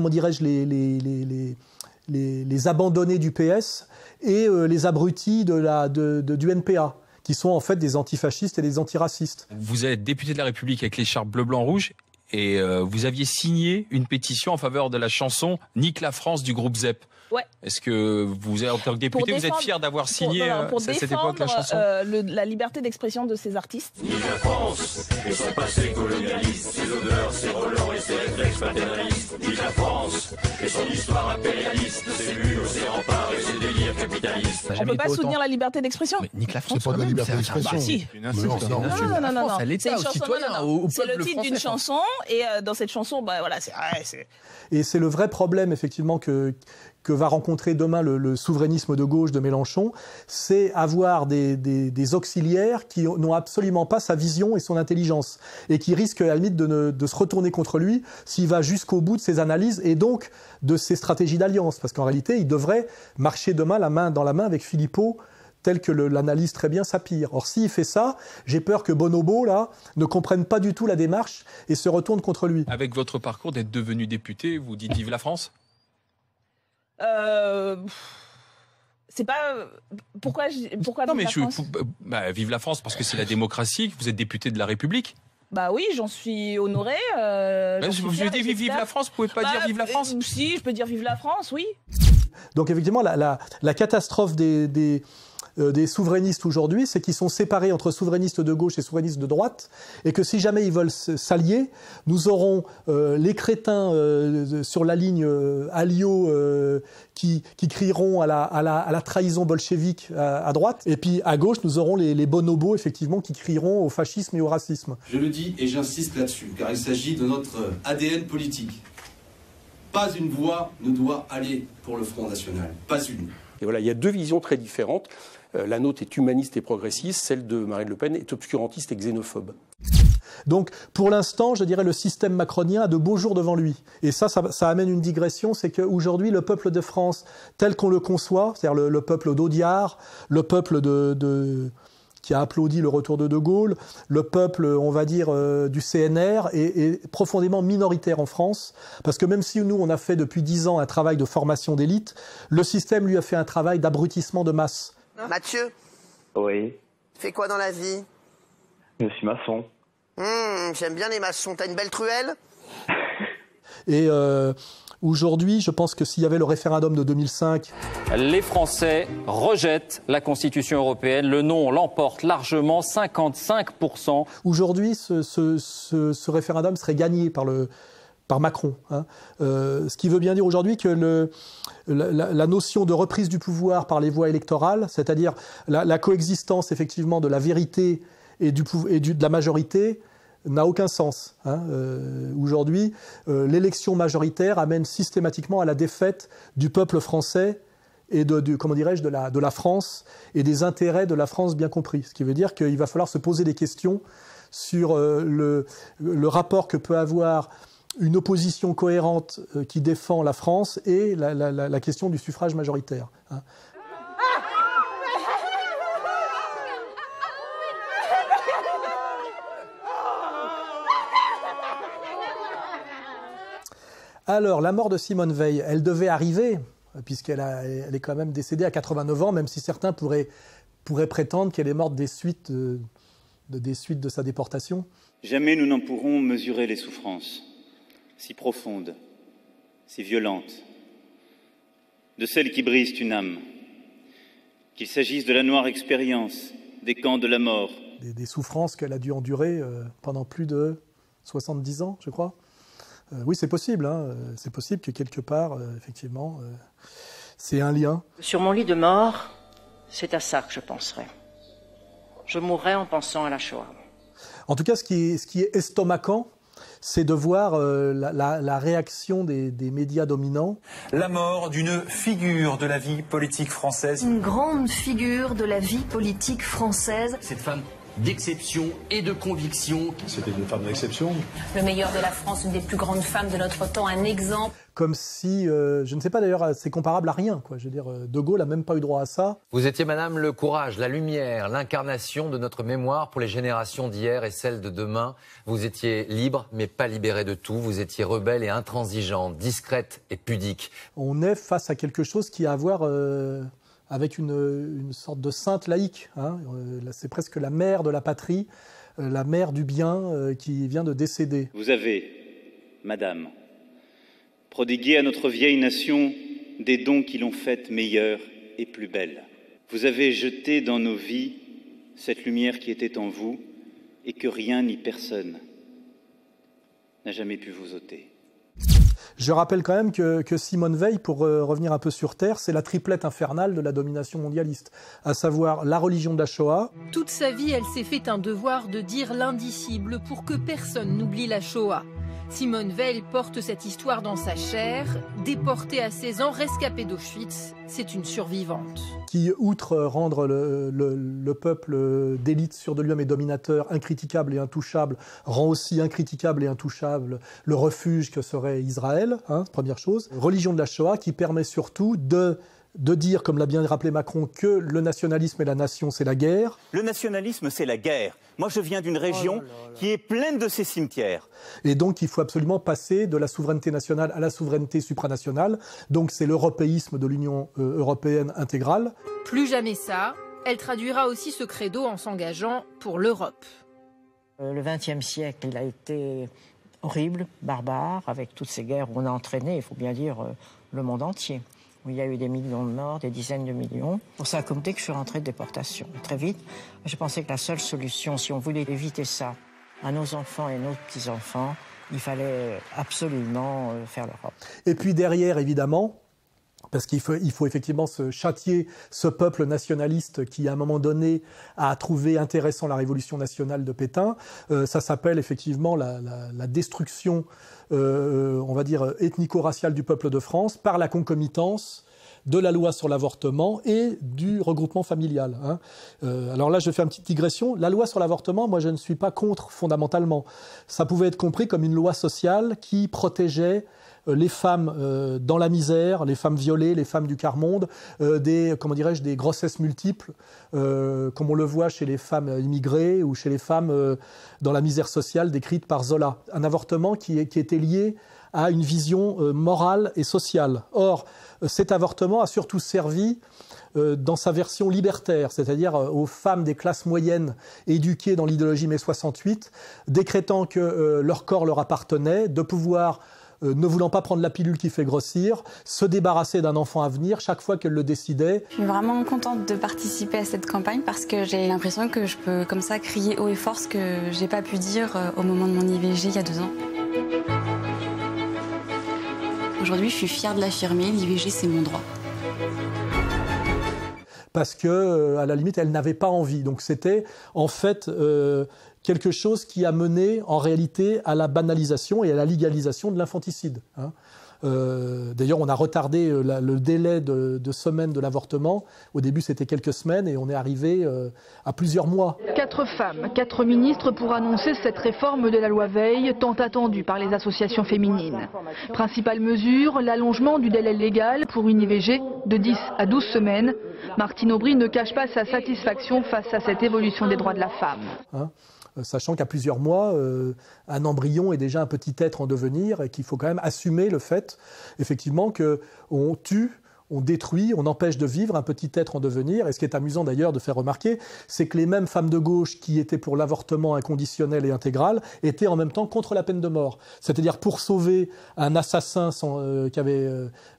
abandonnés du PS et les abrutis du NPA, qui sont en fait des antifascistes et des antiracistes. Vous êtes député de la République avec l'écharpe bleu, blanc, rouge, et vous aviez signé une pétition en faveur de la chanson « Nique la France » du groupe ZEP. Ouais. Est-ce que vous, en tant que député, vous êtes fier d'avoir signé à cette époque la chanson la liberté d'expression de ces artistes. Nique la France et son passé colonialiste, ses odeurs, ses relents et ses réflexes paternalistes. Nique la France et son histoire impérialiste, ses murs, ses remparts et ses délires capitalistes. On ne peut pas soutenir la liberté d'expression. Mais nique la France, c'est pas de la liberté d'expression. Si. Non. C'est le titre d'une chanson et dans cette chanson, voilà, c'est. Et c'est le vrai problème effectivement que va rencontrer demain le souverainisme de gauche de Mélenchon, c'est avoir des auxiliaires qui n'ont absolument pas sa vision et son intelligence, et qui risquent à la limite de se retourner contre lui s'il va jusqu'au bout de ses analyses et donc de ses stratégies d'alliance, parce qu'en réalité, il devrait marcher demain la main dans la main avec Philippot, tel que l'analyse très bien Sapir. Or, s'il fait ça, j'ai peur que Bonobo, là, ne comprenne pas du tout la démarche et se retourne contre lui. Avec votre parcours d'être devenu député, vous dites vive la France ? C'est pas pourquoi non, mais vive la France vive la France parce que c'est la démocratie, que vous êtes député de la République. Bah oui, j'en suis honorée. Vous avez dit vive la France, vous pouvez pas dire vive la France Si, je peux dire vive la France, oui. Donc effectivement, la catastrophe des souverainistes aujourd'hui, c'est qu'ils sont séparés entre souverainistes de gauche et souverainistes de droite, et que si jamais ils veulent s'allier, nous aurons les crétins sur la ligne Alliot qui crieront à la trahison bolchevique à droite, et puis à gauche, nous aurons les bonobos, effectivement, qui crieront au fascisme et au racisme. Je le dis et j'insiste là-dessus, car il s'agit de notre ADN politique. Pas une voix ne doit aller pour le Front National, pas une. Et voilà, il y a deux visions très différentes. La nôtre est humaniste et progressiste, celle de Marine Le Pen est obscurantiste et xénophobe. Donc, pour l'instant, je dirais, le système macronien a de beaux jours devant lui. Et ça amène une digression, c'est qu'aujourd'hui, le peuple de France, tel qu'on le conçoit, c'est-à-dire le peuple d'Audiard, le peuple qui a applaudi le retour de Gaulle, le peuple, on va dire, du CNR, est profondément minoritaire en France, parce que même si nous, on a fait depuis 10 ans un travail de formation d'élite, le système, lui, a fait un travail d'abrutissement de masse. Mathieu? Oui. Tu fais quoi dans la vie? Je suis maçon. J'aime bien les maçons. T'as une belle truelle? Et aujourd'hui, je pense que s'il y avait le référendum de 2005... Les Français rejettent la Constitution européenne. Le non l'emporte largement, 55%. Aujourd'hui, ce référendum serait gagné par Macron. Hein. Ce qui veut bien dire aujourd'hui que la notion de reprise du pouvoir par les voies électorales, c'est-à-dire la coexistence effectivement de la vérité et de la majorité, n'a aucun sens. Hein. Aujourd'hui, l'élection majoritaire amène systématiquement à la défaite du peuple français et comment dirais-je, de la France et des intérêts de la France bien compris. Ce qui veut dire qu'il va falloir se poser des questions sur le rapport que peut avoir une opposition cohérente qui défend la France et la question du suffrage majoritaire. Hein. Alors, la mort de Simone Veil, elle devait arriver, puisqu'elle est quand même décédée à 89 ans, même si certains pourraient prétendre qu'elle est morte des suites de sa déportation. Jamais nous n'en pourrons mesurer les souffrances, si profondes, si violentes, de celles qui brisent une âme, qu'il s'agisse de la noire expérience, des camps de la mort. Des souffrances qu'elle a dû endurer pendant plus de 70 ans, je crois. Oui, c'est possible. Hein. C'est possible que quelque part, effectivement, c'est un lien. Sur mon lit de mort, c'est à ça que je penserai. Je mourrai en pensant à la Shoah. En tout cas, ce qui est estomacant, c'est de voir la réaction des médias dominants. La mort d'une figure de la vie politique française. Une grande figure de la vie politique française. Cette femme d'exception et de conviction. C'était une femme d'exception. Le meilleur de la France, une des plus grandes femmes de notre temps, un exemple. Comme si, je ne sais pas d'ailleurs, c'est comparable à rien, quoi. Je veux dire, De Gaulle n'a même pas eu droit à ça. Vous étiez, madame, le courage, la lumière, l'incarnation de notre mémoire pour les générations d'hier et celles de demain. Vous étiez libre, mais pas libérée de tout. Vous étiez rebelle et intransigeante, discrète et pudique. On est face à quelque chose qui a à voir avec une sorte de sainte laïque. Hein. C'est presque la mère de la patrie, la mère du bien qui vient de décéder. Vous avez, madame, prodigué à notre vieille nation des dons qui l'ont faite meilleure et plus belle. Vous avez jeté dans nos vies cette lumière qui était en vous et que rien ni personne n'a jamais pu vous ôter. Je rappelle quand même que Simone Veil, pour revenir un peu sur Terre, c'est la triplette infernale de la domination mondialiste, à savoir la religion de la Shoah. Toute sa vie, elle s'est fait un devoir de dire l'indicible pour que personne n'oublie la Shoah. Simone Veil porte cette histoire dans sa chair. Déportée à 16 ans, rescapée d'Auschwitz, c'est une survivante. Qui, outre rendre le peuple d'élite sûr de lui-même et dominateur incriticable et intouchable, rend aussi incriticable et intouchable le refuge que serait Israël, hein, première chose. Religion de la Shoah qui permet surtout de dire, comme l'a bien rappelé Macron, que le nationalisme et la nation, c'est la guerre. Le nationalisme, c'est la guerre. Moi, je viens d'une région qui est pleine de ces cimetières. Et donc, il faut absolument passer de la souveraineté nationale à la souveraineté supranationale. Donc, c'est l'européisme de l'Union européenne intégrale. Plus jamais ça, elle traduira aussi ce credo en s'engageant pour l'Europe. Le XXe siècle, il a été horrible, barbare, avec toutes ces guerres où on a entraîné, il faut bien dire, le monde entier. Il y a eu des millions de morts, des dizaines de millions. Pour ça, comme dès que je suis rentrée de déportation, très vite, je pensais que la seule solution, si on voulait éviter ça à nos enfants et nos petits-enfants, il fallait absolument faire l'Europe. Et puis derrière, évidemment, parce qu'il faut effectivement châtier ce peuple nationaliste qui, à un moment donné, a trouvé intéressant la révolution nationale de Pétain. Ça s'appelle effectivement la destruction, on va dire, ethnico-raciale du peuple de France par la concomitance de la loi sur l'avortement et du regroupement familial. Alors là, je fais une petite digression. La loi sur l'avortement, moi, je ne suis pas contre fondamentalement. Ça pouvait être compris comme une loi sociale qui protégeait les femmes dans la misère, les femmes violées, les femmes du quart-monde, des grossesses multiples, comme on le voit chez les femmes immigrées ou chez les femmes dans la misère sociale décrite par Zola. Un avortement qui était lié à une vision morale et sociale. Or, cet avortement a surtout servi dans sa version libertaire, c'est-à-dire aux femmes des classes moyennes éduquées dans l'idéologie mai 68, décrétant que leur corps leur appartenait, de pouvoir, ne voulant pas prendre la pilule qui fait grossir, se débarrasser d'un enfant à venir chaque fois qu'elle le décidait. Je suis vraiment contente de participer à cette campagne parce que j'ai l'impression que je peux comme ça crier haut et fort ce que j'ai pas pu dire au moment de mon IVG il y a 2 ans. Aujourd'hui, je suis fière de l'affirmer, l'IVG c'est mon droit. Parce que, à la limite, elle n'avait pas envie. Donc c'était en fait quelque chose qui a mené en réalité à la banalisation et à la légalisation de l'infanticide. D'ailleurs, on a retardé le délai de semaines de l'avortement. Au début, c'était quelques semaines et on est arrivé à plusieurs mois. 4 femmes, 4 ministres pour annoncer cette réforme de la loi Veil, tant attendue par les associations féminines. Principale mesure, l'allongement du délai légal pour une IVG de 10 à 12 semaines. Martine Aubry ne cache pas sa satisfaction face à cette évolution des droits de la femme. Sachant qu'à plusieurs mois, un embryon est déjà un petit être en devenir et qu'il faut quand même assumer le fait, effectivement, qu'on tue, on détruit, on empêche de vivre un petit être en devenir. Et ce qui est amusant d'ailleurs de faire remarquer, c'est que les mêmes femmes de gauche qui étaient pour l'avortement inconditionnel et intégral étaient en même temps contre la peine de mort. C'est-à-dire pour sauver un assassin qui avait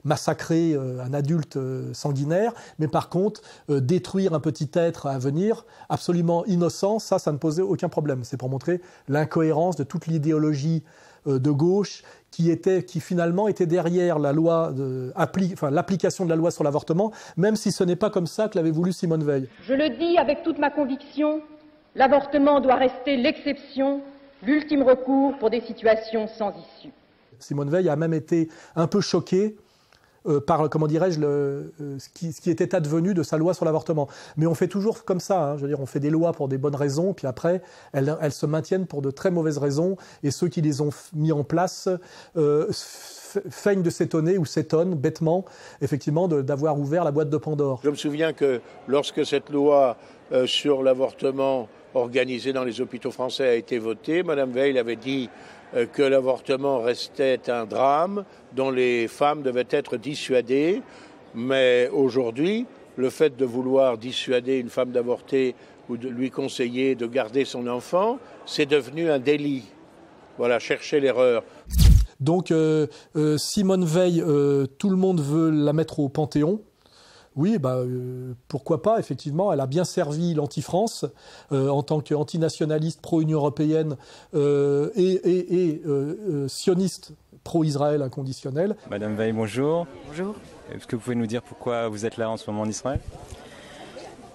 massacré un adulte sanguinaire, mais par contre, détruire un petit être à venir, absolument innocent, ça ne posait aucun problème. C'est pour montrer l'incohérence de toute l'idéologie de gauche qui finalement était derrière la loi, l'application de la loi sur l'avortement, même si ce n'est pas comme ça que l'avait voulu Simone Veil. Je le dis avec toute ma conviction, l'avortement doit rester l'exception, l'ultime recours pour des situations sans issue. Simone Veil a même été un peu choquée par, comment dirais-je, ce qui était advenu de sa loi sur l'avortement. Mais on fait toujours comme ça, je veux dire, on fait des lois pour des bonnes raisons, puis après, elles se maintiennent pour de très mauvaises raisons, et ceux qui les ont mis en place feignent de s'étonner ou s'étonnent bêtement, effectivement, d'avoir ouvert la boîte de Pandore. Je me souviens que lorsque cette loi sur l'avortement organisé dans les hôpitaux français a été votée, Mme Veil avait dit que l'avortement restait un drame dont les femmes devaient être dissuadées. Mais aujourd'hui, le fait de vouloir dissuader une femme d'avorter ou de lui conseiller de garder son enfant, c'est devenu un délit. Voilà, chercher l'erreur. Donc Simone Veil, tout le monde veut la mettre au Panthéon. Oui, pourquoi pas, effectivement, elle a bien servi l'anti-France en tant qu'antinationaliste pro-Union européenne et sioniste pro-Israël inconditionnel. Madame Veil, bonjour. Bonjour. Est-ce que vous pouvez nous dire pourquoi vous êtes là en ce moment en Israël ?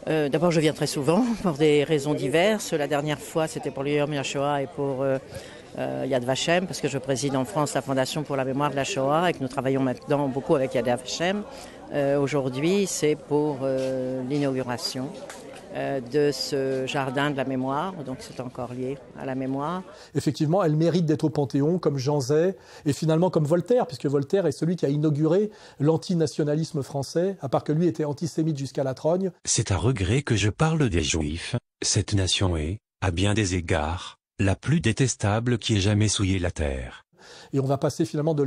D'abord, je viens très souvent pour des raisons diverses. La dernière fois, c'était pour le Yom HaShoah et pour Yad Vashem, parce que je préside en France la Fondation pour la mémoire de la Shoah et que nous travaillons maintenant beaucoup avec Yad Vashem. Aujourd'hui, c'est pour l'inauguration de ce jardin de la mémoire, donc c'est encore lié à la mémoire. Effectivement, elle mérite d'être au Panthéon, comme Jean Zay, et finalement comme Voltaire, puisque Voltaire est celui qui a inauguré l'antinationalisme français, à part que lui était antisémite jusqu'à la trogne. C'est à regret que je parle des Juifs. Cette nation est, à bien des égards, la plus détestable qui ait jamais souillé la terre. Et on va passer finalement de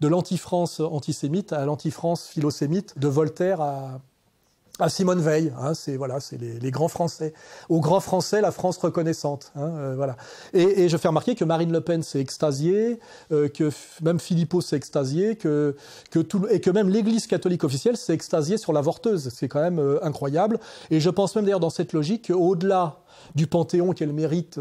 l'anti-France antisémite à l'anti-France philosémite, de Voltaire à Simone Veil, c'est les grands Français. Aux grands Français, la France reconnaissante. Voilà. Et je fais remarquer que Marine Le Pen s'est extasiée, que même Philippot s'est extasié, et que même l'Église catholique officielle s'est extasiée sur l'avorteuse. C'est quand même incroyable. Et je pense même d'ailleurs dans cette logique qu'au-delà du Panthéon qu'elle mérite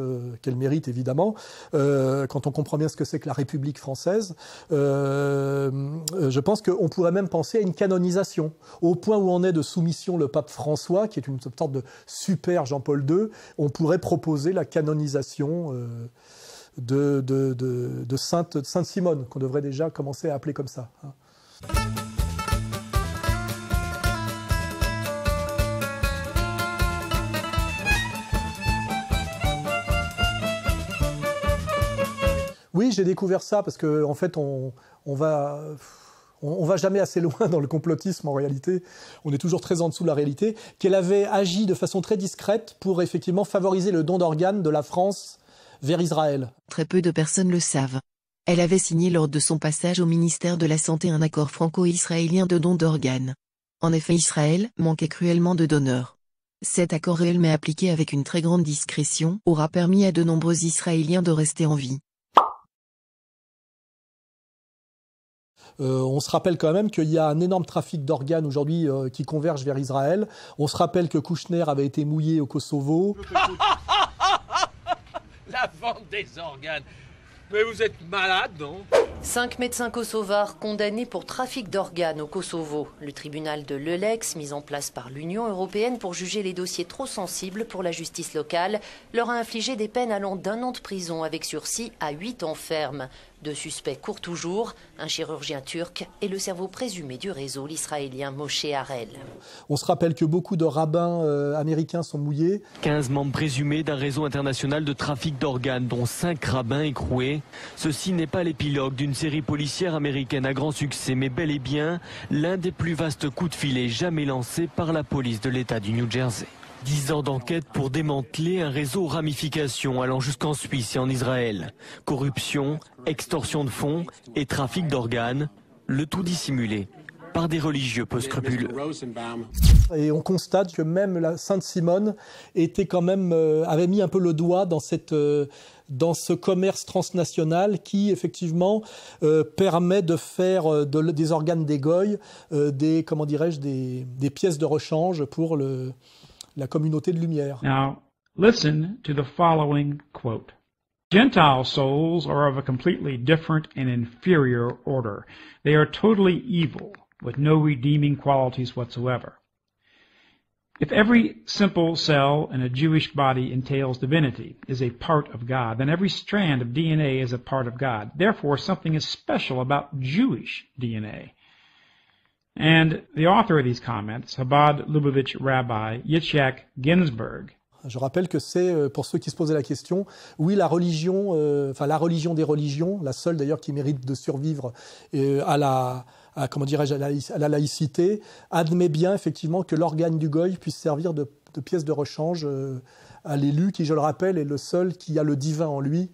évidemment, quand on comprend bien ce que c'est que la République française, je pense qu'on pourrait même penser à une canonisation. Au point où en est de soumission le pape François, qui est une sorte de super Jean-Paul II, on pourrait proposer la canonisation de Sainte Simone, qu'on devrait déjà commencer à appeler comme ça. Oui, j'ai découvert ça parce que en fait, on va jamais assez loin dans le complotisme en réalité. On est toujours très en dessous de la réalité. Qu'elle avait agi de façon très discrète pour effectivement favoriser le don d'organes de la France vers Israël. Très peu de personnes le savent. Elle avait signé lors de son passage au ministère de la Santé un accord franco-israélien de don d'organes. En effet, Israël manquait cruellement de donneurs. Cet accord réel mais appliqué avec une très grande discrétion aura permis à de nombreux Israéliens de rester en vie. On se rappelle quand même qu'il y a un énorme trafic d'organes aujourd'hui qui converge vers Israël. On se rappelle que Kouchner avait été mouillé au Kosovo. La vente des organes. Mais vous êtes malade, non? 5 médecins kosovars condamnés pour trafic d'organes au Kosovo. Le tribunal de l'Eulex, mis en place par l'Union européenne pour juger les dossiers trop sensibles pour la justice locale, leur a infligé des peines allant d'1 an de prison avec sursis à 8 ans ferme. 2 suspects courent toujours, un chirurgien turc et le cerveau présumé du réseau, l'israélien Moshe Harel. On se rappelle que beaucoup de rabbins américains sont mouillés. 15 membres présumés d'un réseau international de trafic d'organes, dont 5 rabbins écroués. Ceci n'est pas l'épilogue d'une série policière américaine à grand succès, mais bel et bien l'un des plus vastes coups de filet jamais lancés par la police de l'État du New Jersey. 10 ans d'enquête pour démanteler un réseau aux ramifications allant jusqu'en Suisse et en Israël. Corruption, extorsion de fonds et trafic d'organes, le tout dissimulé par des religieux peu scrupuleux. Et on constate que même la Sainte-Simone était quand même, avait mis un peu le doigt dans ce commerce transnational qui, effectivement, permet de faire des organes des goy, des pièces de rechange pour la communauté de lumière. Now, listen to the following quote. Gentile souls are of a completely different and inferior order. They are totally evil, with no redeeming qualities whatsoever. If every simple cell in a Jewish body entails divinity, is a part of God, then every strand of DNA is a part of God. Therefore, something is special about Jewish DNA. And the author of these comments, Chabad Lubavitch Rabbi Yitzhak Ginsburg. Je rappelle que c'est, pour ceux qui se posaient la question, oui, la religion des religions, la seule d'ailleurs qui mérite de survivre à la laïcité, admet bien effectivement que l'organe du goy puisse servir de pièce de rechange à l'élu, qui, je le rappelle, est le seul qui a le divin en lui,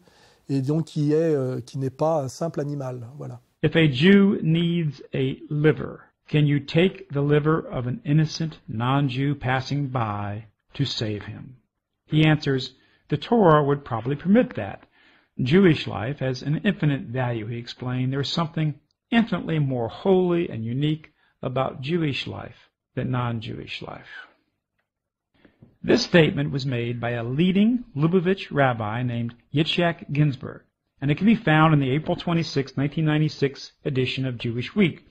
et donc qui n'est pas un simple animal. Voilà. If a Jew needs a liver, can you take the liver of an innocent non-Jew passing by to save him? He answers, the Torah would probably permit that. Jewish life has an infinite value, he explained. There's something infinitely more holy and unique about Jewish life than non-Jewish life. This statement was made by a leading Lubavitch rabbi named Yitzhak Ginsburg, and it can be found in the April 26, 1996 edition of Jewish Week.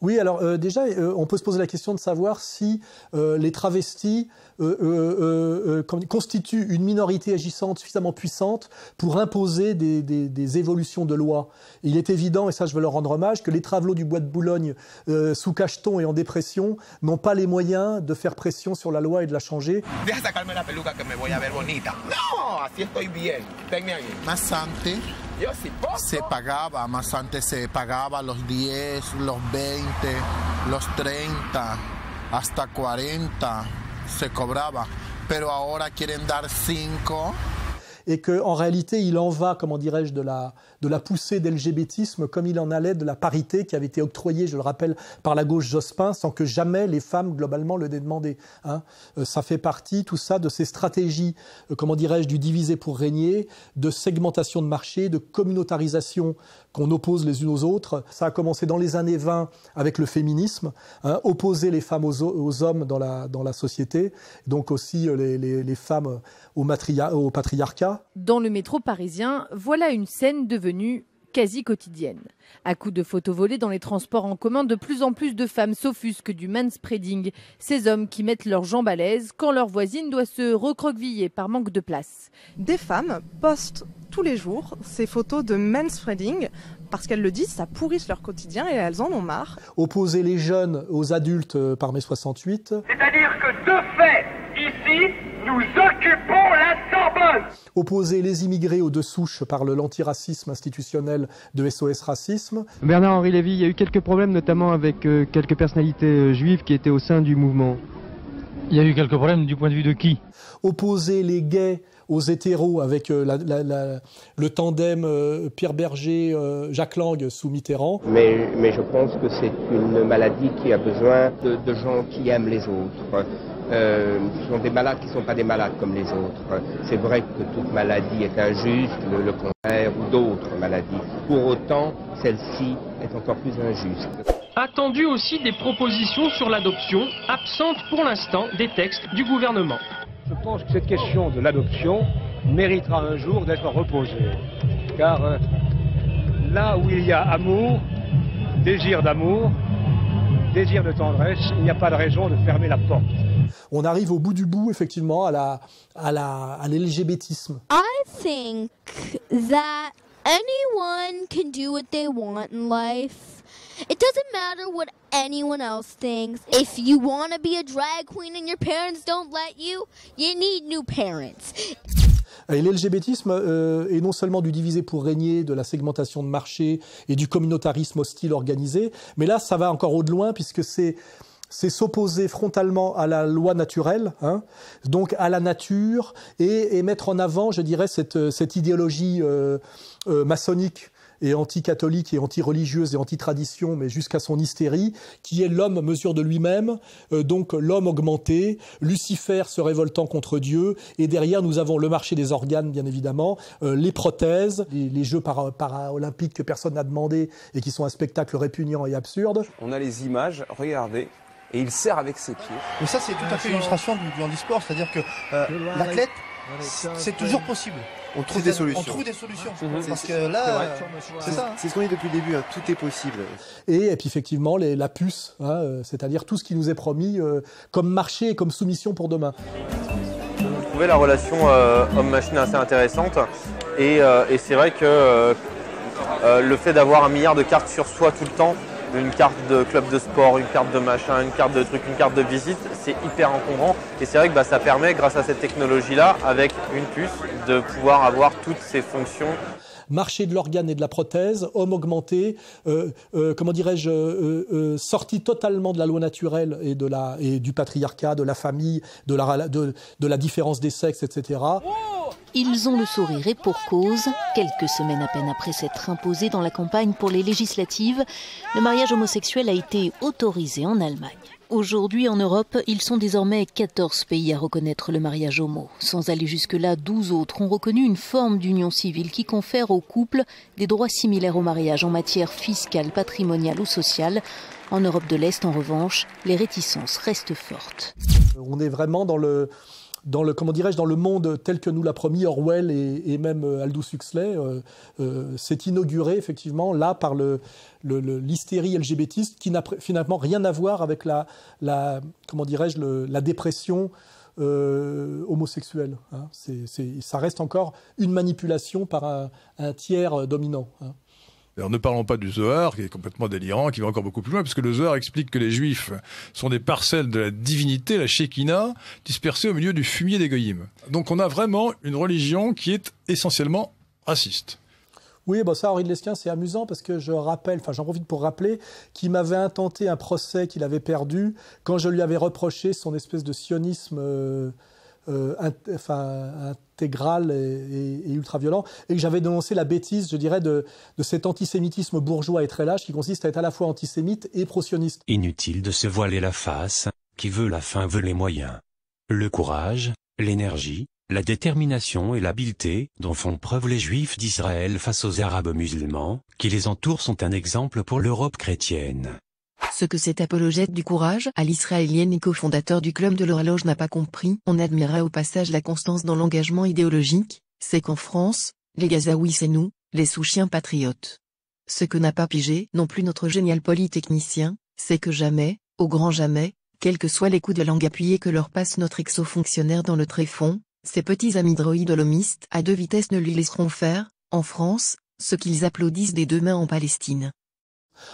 Oui, alors déjà, on peut se poser la question de savoir si les travestis constituent une minorité agissante suffisamment puissante pour imposer des évolutions de loi. Et il est évident, et ça je veux leur rendre hommage, que les travelots du bois de Boulogne sous cacheton et en dépression n'ont pas les moyens de faire pression sur la loi et de la changer. Se pagaba, más antes se pagaba los 10, los 20, los 30, hasta 40 se cobraba, pero ahora quieren dar 5. Et qu'en réalité, il en va, comment dirais-je, de la poussée d'LGBTisme comme il en allait de la parité qui avait été octroyée, je le rappelle, par la gauche Jospin, sans que jamais les femmes, globalement, le dédemandaient. Ça fait partie, tout ça, de ces stratégies, comment dirais-je, du diviser pour régner, de segmentation de marché, de communautarisation qu'on oppose les unes aux autres. Ça a commencé dans les années 20 avec le féminisme, opposer les femmes aux hommes dans la société, donc aussi les femmes au patriarcat. Dans le métro parisien, voilà une scène devenue quasi quotidienne. À coups de photos volées dans les transports en commun, de plus en plus de femmes s'offusquent du manspreading, ces hommes qui mettent leurs jambes à l'aise quand leur voisine doit se recroqueviller par manque de place. Des femmes postent tous les jours ces photos de manspreading, parce qu'elles le disent, ça pourrisse leur quotidien et elles en ont marre. Opposer les jeunes aux adultes par mai 68. C'est-à-dire que de fait, ici, nous occupons la Sorbonne. Opposer les immigrés aux deux souches par l'antiracisme institutionnel de SOS Racisme. Bernard-Henri Lévy, il y a eu quelques problèmes, notamment avec quelques personnalités juives qui étaient au sein du mouvement. Il y a eu quelques problèmes du point de vue de qui? Opposer les gays aux hétéros avec le tandem Pierre Berger, Jacques Lang sous Mitterrand. Mais je pense que c'est une maladie qui a besoin de gens qui aiment les autres. Ce sont des malades qui ne sont pas des malades comme les autres. C'est vrai que toute maladie est injuste, le cancer ou d'autres maladies. Pour autant, celle-ci est encore plus injuste. Attendu aussi des propositions sur l'adoption, absentes pour l'instant des textes du gouvernement. Je pense que cette question de l'adoption méritera un jour d'être reposée. Car là où il y a amour, désir d'amour, désir de tendresse, il n'y a pas de raison de fermer la porte. On arrive au bout du bout, effectivement, à l'LGBTisme. I think that anyone can do what they want in life. It doesn't matter what anyone else thinks. If you want to be a drag queen and your parents don't let you, you need new parents. Et l'LGBTisme est non seulement du diviser pour régner, de la segmentation de marché et du communautarisme hostile organisé, mais là, ça va encore au-delà puisque c'est s'opposer frontalement à la loi naturelle, donc à la nature, et mettre en avant, je dirais, cette idéologie maçonnique et anti-catholique et anti-religieuse et anti-tradition, mais jusqu'à son hystérie, qui est l'homme mesure de lui-même, donc l'homme augmenté, Lucifer se révoltant contre Dieu, et derrière nous avons le marché des organes, bien évidemment, les prothèses, les jeux para-olympiques que personne n'a demandé et qui sont un spectacle répugnant et absurde. On a les images, regardez, et il sert avec ses pieds. Mais ça, c'est tout à fait l'illustration du handisport, c'est-à-dire que l'athlète, c'est toujours possible. On trouve des solutions. On trouve des solutions. Parce que là, c'est ça. C'est ce qu'on dit depuis le début, tout est possible. Et puis effectivement, la puce, c'est-à-dire tout ce qui nous est promis comme marché et comme soumission pour demain. J'ai trouvé la relation homme-machine assez intéressante. Et c'est vrai que le fait d'avoir 1 milliard de cartes sur soi tout le temps, une carte de club de sport, une carte de machin, une carte de truc, une carte de visite, c'est hyper encombrant. Et c'est vrai que ça permet, grâce à cette technologie-là, avec une puce, de pouvoir avoir toutes ces fonctions. Marché de l'organe et de la prothèse, homme augmenté, sorti totalement de la loi naturelle et du patriarcat, de la famille, de la différence des sexes, etc. Ils ont le sourire et pour cause. Quelques semaines à peine après s'être imposé dans la campagne pour les législatives, le mariage homosexuel a été autorisé en Allemagne. Aujourd'hui, en Europe, ils sont désormais 14 pays à reconnaître le mariage homo. Sans aller jusque-là, 12 autres ont reconnu une forme d'union civile qui confère aux couples des droits similaires au mariage en matière fiscale, patrimoniale ou sociale. En Europe de l'Est, en revanche, les réticences restent fortes. On est vraiment dans le monde tel que nous l'a promis Orwell et même Aldous Huxley, c'est inauguré effectivement là par l'hystérie LGBTiste qui n'a finalement rien à voir avec la dépression homosexuelle. Ça reste encore une manipulation par un tiers dominant. Alors, ne parlons pas du Zohar, qui est complètement délirant, qui va encore beaucoup plus loin, parce que le Zohar explique que les Juifs sont des parcelles de la divinité, la Shekinah, dispersées au milieu du fumier des Goyim. Donc on a vraiment une religion qui est essentiellement raciste. Oui, ça, Henri de Lesquin, c'est amusant parce que j'en profite pour rappeler qu'il m'avait intenté un procès qu'il avait perdu quand je lui avais reproché son espèce de sionisme intégral et ultra-violent, et que j'avais dénoncé la bêtise, je dirais, de cet antisémitisme bourgeois et très lâche qui consiste à être à la fois antisémite et pro-sioniste. Inutile de se voiler la face, qui veut la fin veut les moyens. Le courage, l'énergie, la détermination et l'habileté dont font preuve les Juifs d'Israël face aux Arabes musulmans, qui les entourent sont un exemple pour l'Europe chrétienne. Ce que cet apologète du courage à l'israélienne et cofondateur du club de l'horloge n'a pas compris, on admira au passage la constance dans l'engagement idéologique, c'est qu'en France, les Gazaouis c'est nous, les sous-chiens patriotes. Ce que n'a pas pigé non plus notre génial polytechnicien, c'est que jamais, au grand jamais, quels que soient les coups de langue appuyés que leur passe notre exo-fonctionnaire dans le tréfonds, Ses petits amis droïdes holomistes à 2 vitesses ne lui laisseront faire, en France, ce qu'ils applaudissent des 2 mains en Palestine.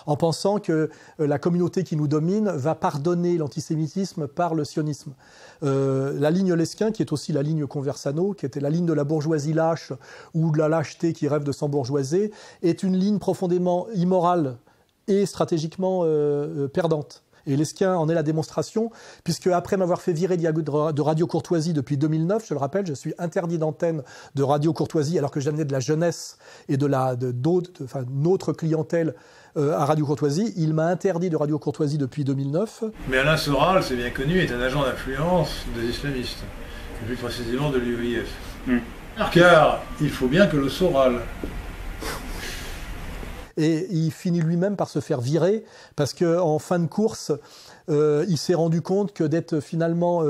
En pensant que la communauté qui nous domine va pardonner l'antisémitisme par le sionisme. La ligne Lesquin, qui est aussi la ligne Conversano, qui était la ligne de la bourgeoisie lâche ou de la lâcheté qui rêve de s'embourgeoiser, est une ligne profondément immorale et stratégiquement perdante. Et Lesquin en est la démonstration, puisque après m'avoir fait virer de Radio Courtoisie depuis 2009, je le rappelle, je suis interdit d'antenne de Radio Courtoisie, alors que j'amenais de la jeunesse et notre clientèle à Radio Courtoisie. Il m'a interdit de Radio Courtoisie depuis 2009. Mais Alain Soral, c'est bien connu, est un agent d'influence des islamistes, et plus précisément de l'UEIF. Car il faut bien que le Soral... Et il finit lui-même par se faire virer, parce qu'en fin de course, il s'est rendu compte que d'être finalement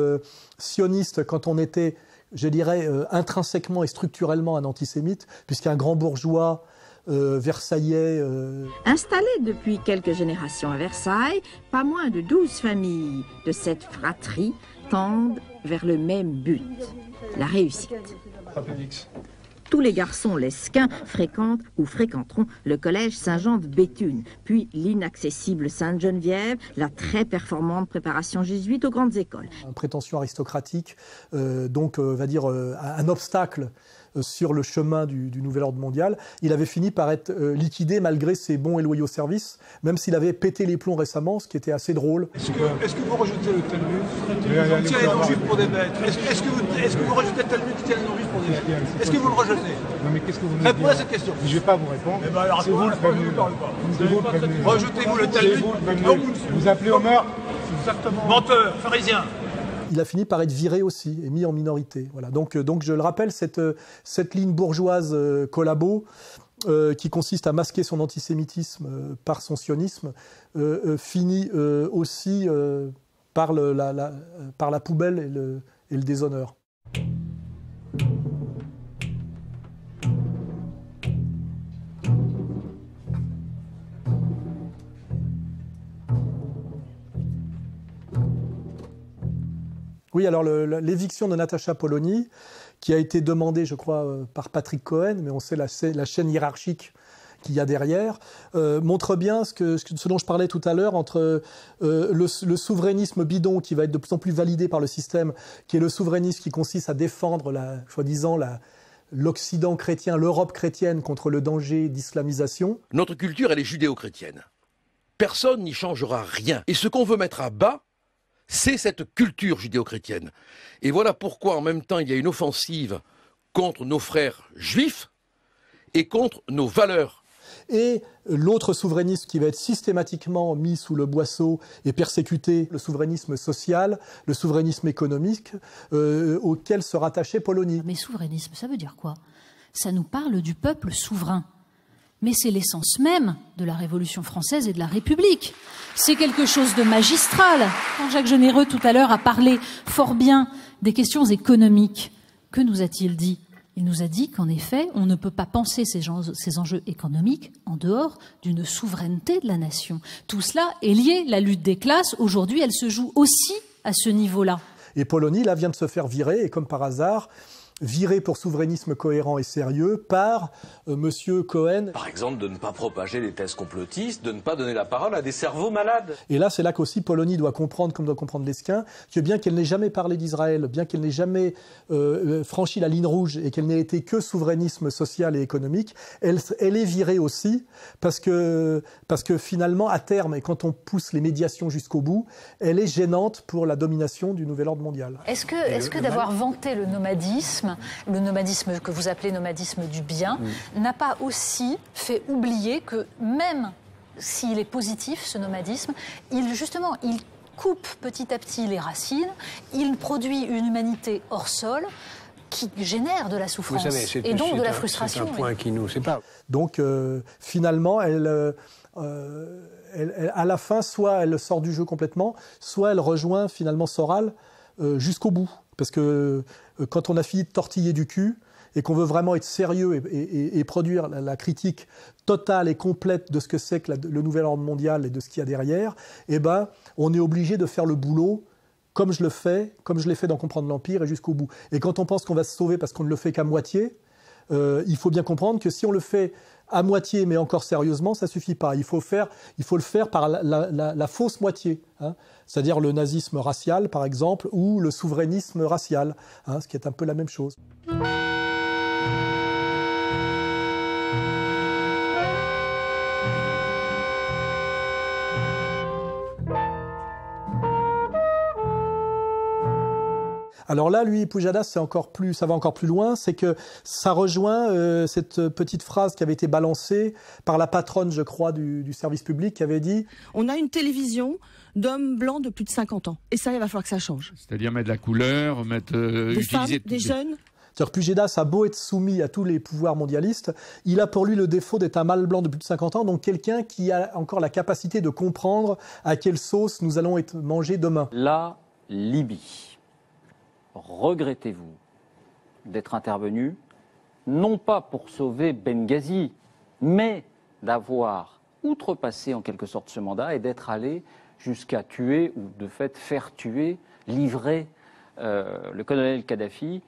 sioniste quand on était, je dirais, intrinsèquement et structurellement un antisémite, puisqu'un grand bourgeois versaillais... Installé depuis quelques générations à Versailles, pas moins de 12 familles de cette fratrie tendent vers le même but, la réussite. Tous les garçons lesquins fréquentent ou fréquenteront le collège Saint-Jean de Béthune, puis l'inaccessible Sainte-Geneviève, la très performante préparation jésuite aux grandes écoles. En prétention aristocratique, va dire un obstacle sur le chemin du nouvel ordre mondial. Il avait fini par être liquidé malgré ses bons et loyaux services, même s'il avait pété les plombs récemment, ce qui était assez drôle. Est-ce que vous rejetez le Talmud qui tient les non-juifs pour des bêtes? Est-ce que vous rejetez le Talmud qui tient les non-juifs pour des bêtes? Est-ce que vous le rejetez? Non mais qu'est-ce que vous répondez à cette question? Je ne vais pas vous répondre. C'est vous le prévenu. Rejetez-vous le Talmud. Vous appelez au meurtre. Exactement. Menteur, pharisien. Il a fini par être viré aussi et mis en minorité. Voilà. Donc je le rappelle, cette ligne bourgeoise collabo qui consiste à masquer son antisémitisme par son sionisme finit aussi par la poubelle et le déshonneur. Oui, alors l'éviction de Natacha Polony, qui a été demandée, je crois, par Patrick Cohen, mais on sait la chaîne hiérarchique qu'il y a derrière, montre bien ce dont je parlais tout à l'heure entre le souverainisme bidon qui va être de plus en plus validé par le système, qui est le souverainisme qui consiste à défendre, soi-disant, l'Occident chrétien, l'Europe chrétienne contre le danger d'islamisation. Notre culture, elle est judéo-chrétienne. Personne n'y changera rien. Et ce qu'on veut mettre à bas, c'est cette culture judéo-chrétienne. Et voilà pourquoi, en même temps, il y a une offensive contre nos frères juifs et contre nos valeurs. Et l'autre souverainisme qui va être systématiquement mis sous le boisseau et persécuté, le souverainisme social, le souverainisme économique, auquel se rattachait Polony. Mais souverainisme, ça veut dire quoi? Ça nous parle du peuple souverain. Mais c'est l'essence même de la Révolution française et de la République. C'est quelque chose de magistral. Quand Jacques Généreux, tout à l'heure, a parlé fort bien des questions économiques, que nous a-t-il dit? Il nous a dit qu'en effet, on ne peut pas penser ces enjeux économiques en dehors d'une souveraineté de la nation. Tout cela est lié. La lutte des classes, aujourd'hui, elle se joue aussi à ce niveau-là. Et Polony, là, vient de se faire virer, et comme par hasard, viré pour souverainisme cohérent et sérieux par Monsieur Cohen. Par exemple, de ne pas propager les thèses complotistes, de ne pas donner la parole à des cerveaux malades. Et là, c'est là qu'aussi Polony doit comprendre, comme doit comprendre Lesquin, que bien qu'elle n'ait jamais parlé d'Israël, bien qu'elle n'ait jamais franchi la ligne rouge et qu'elle n'ait été que souverainisme social et économique, elle est virée aussi parce que finalement, à terme, et quand on pousse les médiations jusqu'au bout, elle est gênante pour la domination du nouvel ordre mondial. Est-ce que d'avoir vanté le nomadisme que vous appelez nomadisme du bien, n'a pas aussi fait oublier que même s'il est positif, ce nomadisme, il coupe petit à petit les racines, il produit une humanité hors sol qui génère de la souffrance et donc de la frustration. C'est un point qui nous sépare. Donc finalement, à la fin, soit elle sort du jeu complètement, soit elle rejoint finalement Soral jusqu'au bout. Parce que quand on a fini de tortiller du cul et qu'on veut vraiment être sérieux et produire la critique totale et complète de ce que c'est que le nouvel ordre mondial et de ce qu'il y a derrière, eh ben, on est obligé de faire le boulot comme je l'ai fait dans Comprendre l'Empire et jusqu'au bout. Et quand on pense qu'on va se sauver parce qu'on ne le fait qu'à moitié, il faut bien comprendre que si on le fait à moitié, mais encore sérieusement, ça ne suffit pas. Il faut le faire par la fausse moitié, hein, c'est-à-dire le nazisme racial, par exemple, ou le souverainisme racial, hein, ce qui est un peu la même chose. Alors là, lui, Pujadas, ça va encore plus loin, c'est que ça rejoint cette petite phrase qui avait été balancée par la patronne, je crois, du service public, qui avait dit « On a une télévision d'hommes blancs de plus de 50 ans, et ça, il va falloir que ça change. » C'est-à-dire mettre de la couleur, des femmes, des jeunes. Pujadas a beau être soumis à tous les pouvoirs mondialistes, il a pour lui le défaut d'être un mâle blanc de plus de 50 ans, donc quelqu'un qui a encore la capacité de comprendre à quelle sauce nous allons être mangés demain. La Libye. Regrettez-vous d'être intervenu, non pas pour sauver Benghazi, mais d'avoir outrepassé en quelque sorte ce mandat et d'être allé jusqu'à tuer, ou de fait faire tuer, livrer le colonel Kadhafi.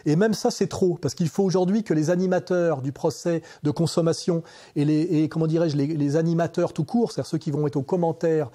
Et même ça, c'est trop, parce qu'il faut aujourd'hui que les animateurs du procès de consommation et les animateurs tout court, c'est-à-dire ceux qui vont être aux commentaires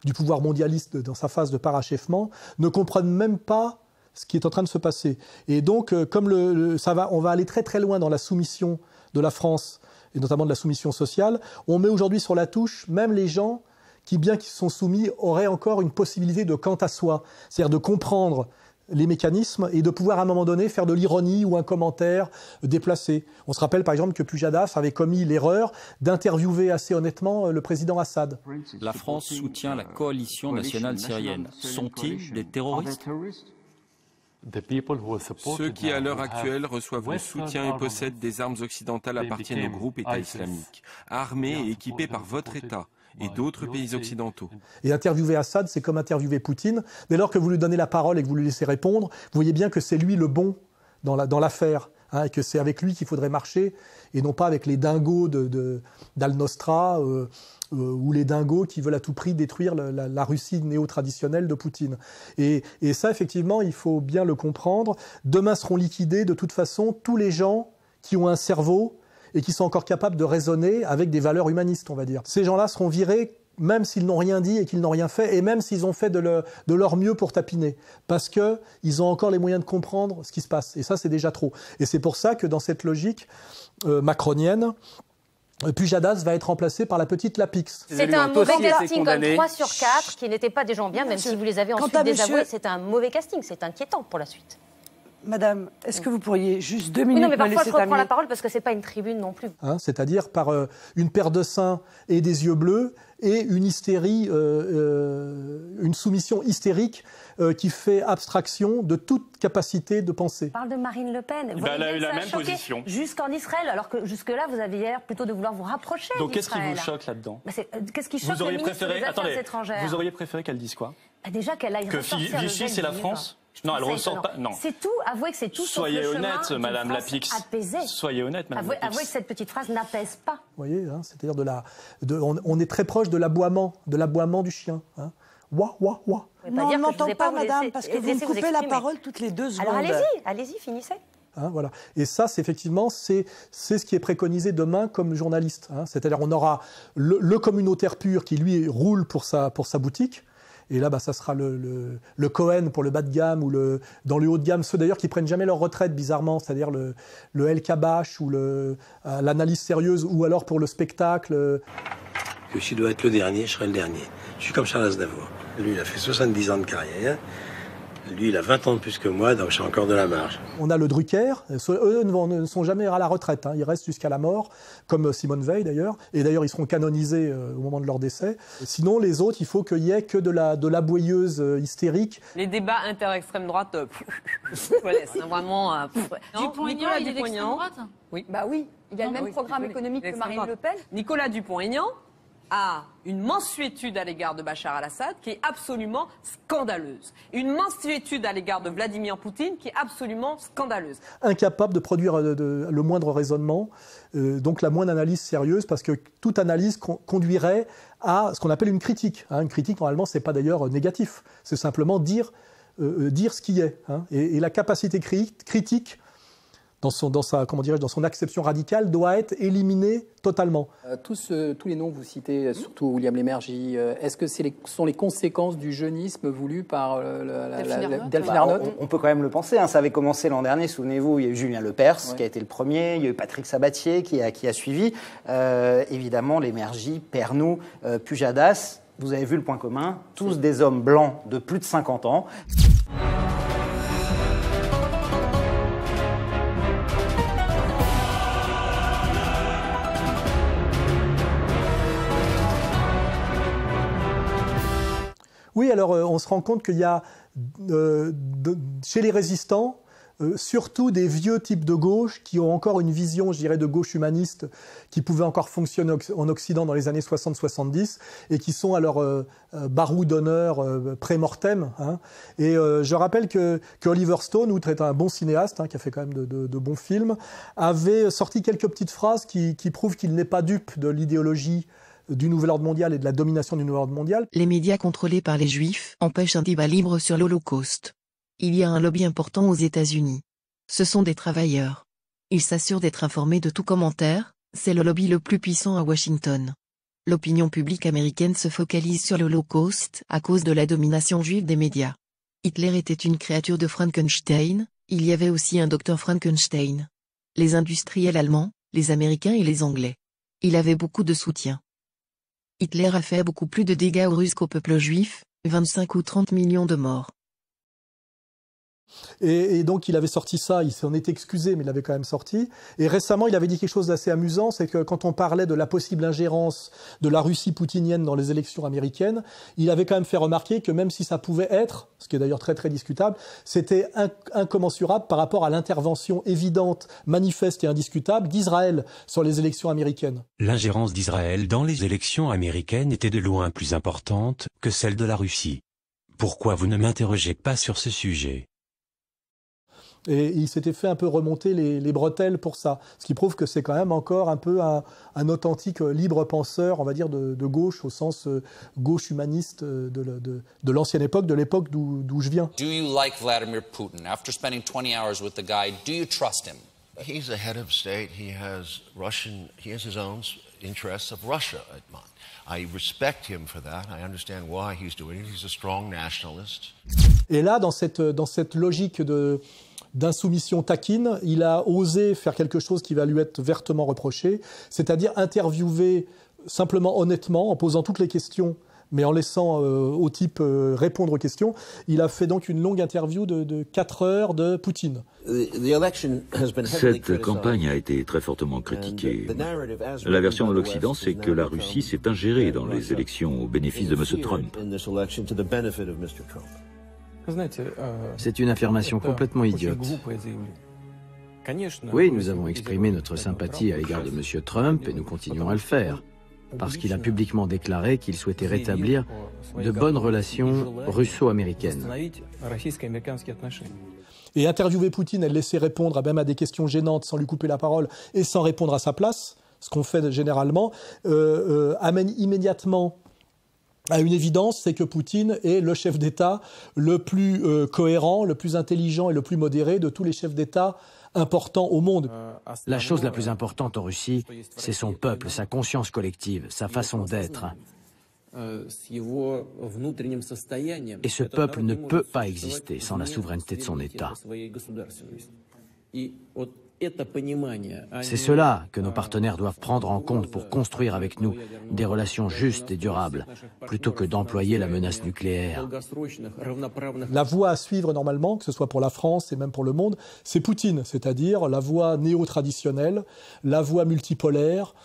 du pouvoir mondialiste dans sa phase de parachèvement, ne comprennent même pas ce qui est en train de se passer. Et donc, on va aller très très loin dans la soumission de la France, et notamment de la soumission sociale. On met aujourd'hui sur la touche, même les gens qui, bien qu'ils sont soumis, auraient encore une possibilité de quant à soi, c'est-à-dire de comprendre les mécanismes et de pouvoir à un moment donné faire de l'ironie ou un commentaire déplacé. On se rappelle par exemple que Pujadas avait commis l'erreur d'interviewer assez honnêtement le président Assad. La France soutient la coalition nationale syrienne. Sont-ils des terroristes ? Ceux qui, à l'heure actuelle, reçoivent le soutien et possèdent des armes occidentales appartiennent au groupe État islamique, armés et équipés par votre État et d'autres pays occidentaux. Et interviewer Assad, c'est comme interviewer Poutine. Dès lors que vous lui donnez la parole et que vous lui laissez répondre, vous voyez bien que c'est lui le bon dans l'affaire, hein, et que c'est avec lui qu'il faudrait marcher, et non pas avec les dingos d'Al-Nostra ou les dingos qui veulent à tout prix détruire la Russie néo-traditionnelle de Poutine. Et ça, effectivement, il faut bien le comprendre. Demain seront liquidés, de toute façon, tous les gens qui ont un cerveau et qui sont encore capables de raisonner avec des valeurs humanistes, on va dire. Ces gens-là seront virés, même s'ils n'ont rien dit et qu'ils n'ont rien fait, et même s'ils ont fait de leur mieux pour tapiner, parce qu'ils ont encore les moyens de comprendre ce qui se passe. Et ça, c'est déjà trop. Et c'est pour ça que dans cette logique macronienne, Pujadas va être remplacé par la petite Lapix. C'est un mauvais casting, comme 3 sur 4, qui n'étaient pas des gens bien, même si vous les avez ensuite désavoués. C'est un mauvais casting, c'est inquiétant pour la suite. Madame, est-ce que vous pourriez juste 2 minutes non, mais parfois je reprends la parole parce que c'est pas une tribune non plus. Hein, c'est-à-dire par une paire de seins et des yeux bleus et une hystérie, une soumission hystérique qui fait abstraction de toute capacité de penser. On parle de Marine Le Pen. Elle a eu la même position. Jusqu'en Israël, alors que jusque-là, vous aviez l'air plutôt de vouloir vous rapprocher d'Israël. Donc qu'est-ce qui vous choque là-dedans? Qu'est-ce qui choque le ministre des Affaires étrangères? Vous auriez préféré qu'elle dise quoi? Déjà qu'elle aille ressortir Vichy, c'est la France? Non, elle ressort pas. Non. C'est tout. Avouez que c'est tout. Soyez honnête, Madame Lapix. Soyez honnête, Madame Lapix. Avouez que cette petite phrase n'apaise pas. Vous voyez, hein, c'est-à-dire on est très proche de l'aboiement du chien. Hein. Ouah, ouah, ouah. Non, on ne m'entend pas, Madame, parce que vous me coupez la parole toutes les 2 secondes. Alors allez-y, finissez. Hein, voilà. Et ça, c'est effectivement, c'est ce qui est préconisé demain comme journaliste. Hein. C'est-à-dire, on aura le communautaire pur qui lui roule pour sa boutique. Et là, ça sera le Cohen pour le bas de gamme ou dans le haut de gamme, ceux d'ailleurs qui prennent jamais leur retraite bizarrement, c'est-à-dire le El Kabash ou l'analyse sérieuse ou alors pour le spectacle. Que si je dois être le dernier, je serai le dernier. Je suis comme Charles Aznavour. Lui, il a fait 70 ans de carrière. Lui, il a 20 ans de plus que moi, donc j'ai encore de la marge. On a le Drucker. Eux ne sont jamais à la retraite. Hein. Ils restent jusqu'à la mort, comme Simone Veil d'ailleurs. Et d'ailleurs, ils seront canonisés au moment de leur décès. Sinon, les autres, il faut qu'il y ait que de la boueilleuse hystérique. Les débats inter-extrême droite, c'est vraiment... Dupont-Aignan, il est d'extrême droite ? Oui. Bah oui, il a le même programme économique que Marine Le Pen. Nicolas Dupont-Aignan, a une mansuétude à l'égard de Bachar al-Assad qui est absolument scandaleuse. Une mansuétude à l'égard de Vladimir Poutine qui est absolument scandaleuse. Incapable de produire le moindre raisonnement, donc la moindre analyse sérieuse, parce que toute analyse conduirait à ce qu'on appelle une critique. Une critique, normalement, ce n'est pas d'ailleurs négatif. C'est simplement dire ce qui est. Et la capacité critique, dans son acception radicale, doit être éliminée totalement. Tous les noms que vous citez, surtout William Lémergie, est-ce que ce sont les conséquences du jeunisme voulu par Delphine Ernotte? On peut quand même le penser, ça avait commencé l'an dernier, souvenez-vous, il y a eu Julien Lepers qui a été le premier, il y a eu Patrick Sabatier qui a suivi, évidemment Lémergie, Pernoud, Pujadas, vous avez vu le point commun, tous des hommes blancs de plus de 50 ans. Oui, alors on se rend compte qu'il y a chez les résistants surtout des vieux types de gauche qui ont encore une vision, je dirais, de gauche humaniste qui pouvait encore fonctionner en Occident dans les années 60-70 et qui sont à leur barreau d'honneur pré-mortem. Et je rappelle que Oliver Stone, outre être un bon cinéaste, qui a fait quand même de bons films, avait sorti quelques petites phrases qui prouvent qu'il n'est pas dupe de l'idéologie du nouvel ordre mondial et de la domination du nouvel ordre mondial. Les médias contrôlés par les Juifs empêchent un débat libre sur l'Holocauste. Il y a un lobby important aux États-Unis. Ce sont des travailleurs. Ils s'assurent d'être informés de tout commentaire, c'est le lobby le plus puissant à Washington. L'opinion publique américaine se focalise sur l'Holocauste à cause de la domination juive des médias. Hitler était une créature de Frankenstein, il y avait aussi un docteur Frankenstein. Les industriels allemands, les Américains et les Anglais. Il avait beaucoup de soutien. Hitler a fait beaucoup plus de dégâts aux Russes qu'au peuple juif, 25 ou 30 millions de morts. Et donc il avait sorti ça, il s'en était excusé, mais il l'avait quand même sorti. Et récemment, il avait dit quelque chose d'assez amusant, c'est que quand on parlait de la possible ingérence de la Russie poutinienne dans les élections américaines, il avait quand même fait remarquer que même si ça pouvait être, ce qui est d'ailleurs très très discutable, c'était incommensurable par rapport à l'intervention évidente, manifeste et indiscutable d'Israël sur les élections américaines. L'ingérence d'Israël dans les élections américaines était de loin plus importante que celle de la Russie. Pourquoi vous ne m'interrogez pas sur ce sujet ? Et il s'était fait un peu remonter les bretelles pour ça. Ce qui prouve que c'est quand même encore un peu un authentique libre penseur, on va dire, de gauche, au sens gauche humaniste de l'ancienne époque, de l'époque d'où je viens. Do you like Vladimir Putin? After spending 20 hours with the guy, do you trust him? He's a head of state. He has his own interests of Russia at mind. I respect him for that. I understand why he's doing it. He's a strong nationalist. Et là, dans cette logique d'insoumission taquine, il a osé faire quelque chose qui va lui être vertement reproché, c'est-à-dire interviewer simplement honnêtement, en posant toutes les questions, mais en laissant au type répondre aux questions. Il a fait donc une longue interview de 4 heures de Poutine. Cette campagne a été très fortement critiquée. La version de l'Occident, c'est que la Russie s'est ingérée dans les élections au bénéfice de M. Trump. C'est une affirmation complètement idiote. Oui, nous avons exprimé notre sympathie à l'égard de M. Trump et nous continuons à le faire, parce qu'il a publiquement déclaré qu'il souhaitait rétablir de bonnes relations russo-américaines. Et interviewer Poutine et le laisser répondre même à des questions gênantes sans lui couper la parole et sans répondre à sa place, ce qu'on fait généralement, amène immédiatement à une évidence, c'est que Poutine est le chef d'État le plus cohérent, le plus intelligent et le plus modéré de tous les chefs d'État importants au monde. La chose la plus importante en Russie, c'est son peuple, sa conscience collective, sa façon d'être. Et ce peuple ne peut pas exister sans la souveraineté de son État. C'est cela que nos partenaires doivent prendre en compte pour construire avec nous des relations justes et durables, plutôt que d'employer la menace nucléaire. La voie à suivre normalement, que ce soit pour la France et même pour le monde, c'est Poutine, c'est-à-dire la voie néo-traditionnelle, la voie multipolaire,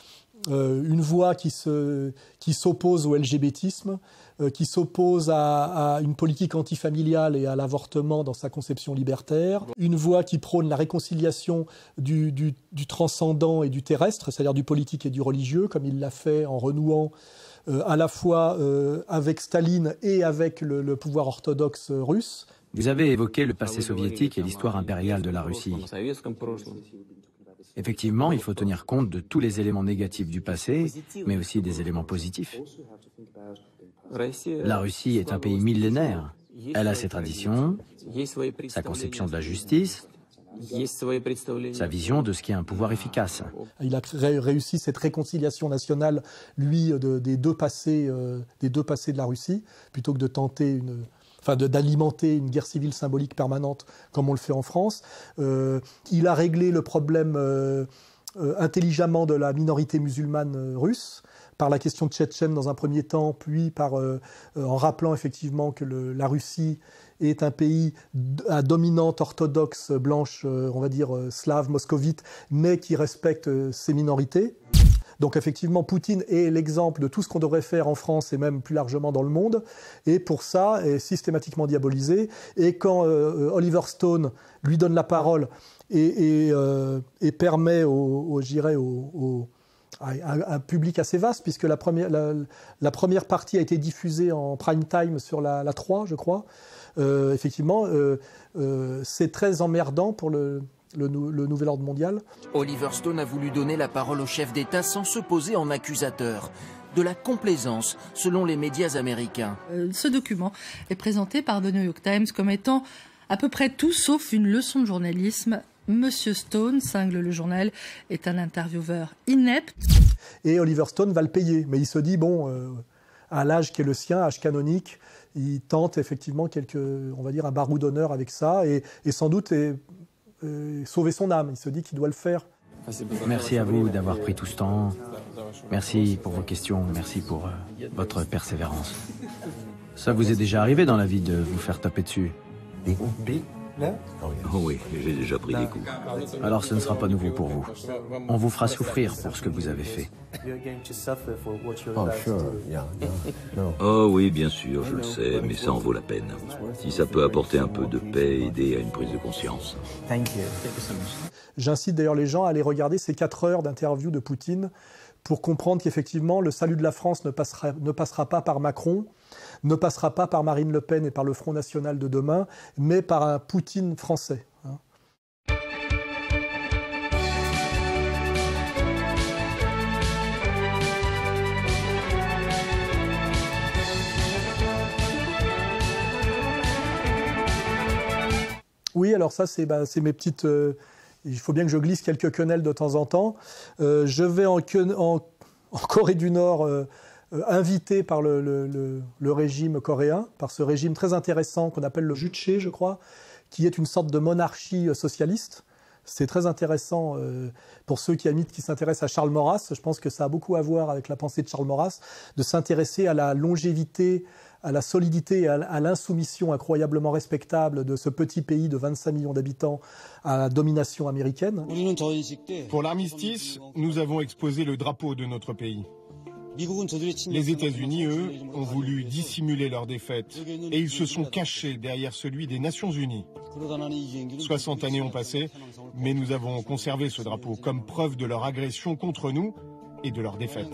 une voix qui s'oppose au LGBTisme, qui s'oppose à une politique antifamiliale et à l'avortement dans sa conception libertaire, une voix qui prône la réconciliation du transcendant et du terrestre, c'est-à-dire du politique et du religieux, comme il l'a fait en renouant à la fois avec Staline et avec le pouvoir orthodoxe russe. Vous avez évoqué le passé soviétique et l'histoire impériale de la Russie. Effectivement, il faut tenir compte de tous les éléments négatifs du passé, mais aussi des éléments positifs. La Russie est un pays millénaire. Elle a ses traditions, sa conception de la justice, sa vision de ce qu'est un pouvoir efficace. Il a réussi cette réconciliation nationale, lui, des deux passés de la Russie, plutôt que de tenter d'alimenter une guerre civile symbolique permanente comme on le fait en France. Il a réglé le problème intelligemment de la minorité musulmane russe, par la question tchétchène dans un premier temps, puis en rappelant effectivement que la Russie est un pays à dominante orthodoxe blanche, on va dire slave, moscovite, mais qui respecte ses minorités. Donc effectivement, Poutine est l'exemple de tout ce qu'on devrait faire en France et même plus largement dans le monde, et pour ça est systématiquement diabolisé. Et quand Oliver Stone lui donne la parole et permet à un public assez vaste, puisque la première partie a été diffusée en prime time sur la 3, je crois. Effectivement, c'est très emmerdant pour le nouvel ordre mondial. Oliver Stone a voulu donner la parole au chef d'État sans se poser en accusateur. De la complaisance, selon les médias américains. Ce document est présenté par The New York Times comme étant à peu près tout sauf une leçon de journalisme. Monsieur Stone, cingle le journal, est un intervieweur inepte. Et Oliver Stone va le payer, mais il se dit, à l'âge qui est le sien, âge canonique, il tente effectivement un barou d'honneur avec ça, et sans doute sauver son âme. Il se dit qu'il doit le faire. Merci à vous d'avoir pris tout ce temps. Merci pour vos questions, merci pour votre persévérance. Ça vous est déjà arrivé dans la vie de vous faire taper dessus? Oh oui, j'ai déjà pris des coups. Alors ce ne sera pas nouveau pour vous. On vous fera souffrir pour ce que vous avez fait. Oh oui, bien sûr, je le sais, mais ça en vaut la peine. Si ça peut apporter un peu de paix, aider à une prise de conscience. J'incite d'ailleurs les gens à aller regarder ces 4 heures d'interview de Poutine pour comprendre qu'effectivement, le salut de la France ne passera pas par Macron, ne passera pas par Marine Le Pen et par le Front National de demain, mais par un Poutine français. Oui, alors ça, c'est mes petites... il faut bien que je glisse quelques quenelles de temps en temps. Je vais en Corée du Nord... invité par le régime coréen, par ce régime très intéressant qu'on appelle le Juche, je crois, qui est une sorte de monarchie socialiste. C'est très intéressant pour ceux qui s'intéressent à Charles Maurras. Je pense que ça a beaucoup à voir avec la pensée de Charles Maurras, de s'intéresser à la longévité, à la solidité et à l'insoumission incroyablement respectable de ce petit pays de 25 millions d'habitants à la domination américaine. Pour l'armistice, nous avons exposé le drapeau de notre pays. Les États-Unis, eux, ont voulu dissimuler leur défaite et ils se sont cachés derrière celui des Nations Unies. 60 années ont passé, mais nous avons conservé ce drapeau comme preuve de leur agression contre nous et de leur défaite.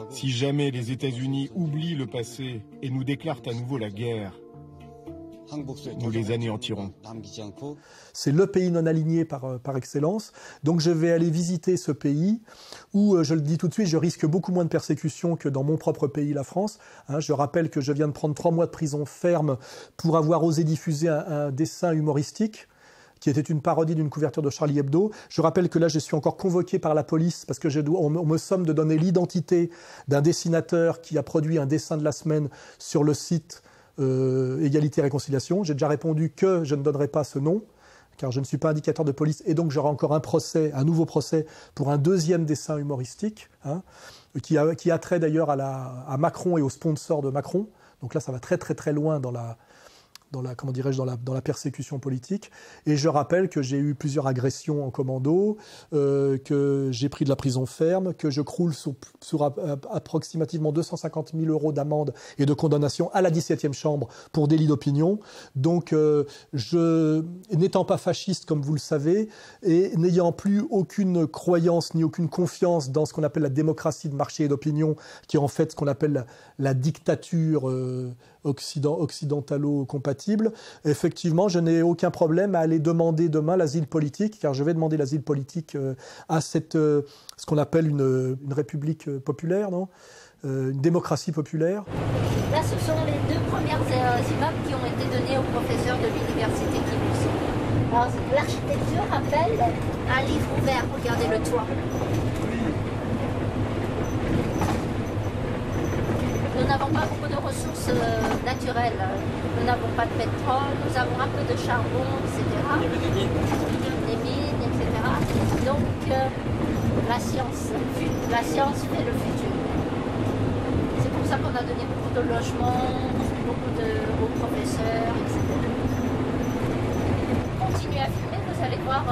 Si jamais les États-Unis oublient le passé et nous déclarent à nouveau la guerre, nous les anéantirons. C'est le pays non aligné par excellence. Donc je vais aller visiter ce pays où, je le dis tout de suite, je risque beaucoup moins de persécutions que dans mon propre pays, la France. Je rappelle que je viens de prendre 3 mois de prison ferme pour avoir osé diffuser un dessin humoristique qui était une parodie d'une couverture de Charlie Hebdo. Je rappelle que là, je suis encore convoqué par la police parce que on me somme de donner l'identité d'un dessinateur qui a produit un dessin de la semaine sur le site Égalité et Réconciliation. J'ai déjà répondu que je ne donnerai pas ce nom, car je ne suis pas indicateur de police, et donc j'aurai encore un nouveau procès pour un 2e dessin humoristique, qui a trait d'ailleurs à Macron et aux sponsors de Macron. Donc là, ça va très très très loin dans la persécution politique. Et je rappelle que j'ai eu plusieurs agressions en commando, que j'ai pris de la prison ferme, que je croule sur approximativement 250 000 € d'amende et de condamnation à la 17e chambre pour délit d'opinion. Donc, n'étant pas fasciste, comme vous le savez, et n'ayant plus aucune croyance ni aucune confiance dans ce qu'on appelle la démocratie de marché et d'opinion, qui est en fait ce qu'on appelle la dictature occidentalo-compatible, effectivement, je n'ai aucun problème à aller demander demain l'asile politique, car je vais demander l'asile politique à ce qu'on appelle une république populaire, non ? Une démocratie populaire. Là, ce sont les 2 premières immeubles qui ont été donnés aux professeurs de l'université qui nous sont. Alors, l'architecture rappelle un livre ouvert. Regardez le toit. Nous n'avons pas beaucoup de ressources naturelles. Nous n'avons pas de pétrole, nous avons un peu de charbon, etc. Il y avait des mines, etc. Donc, la science fait le futur. C'est pour ça qu'on a donné beaucoup de logements, aux professeurs, etc. Continuez à filmer, vous allez voir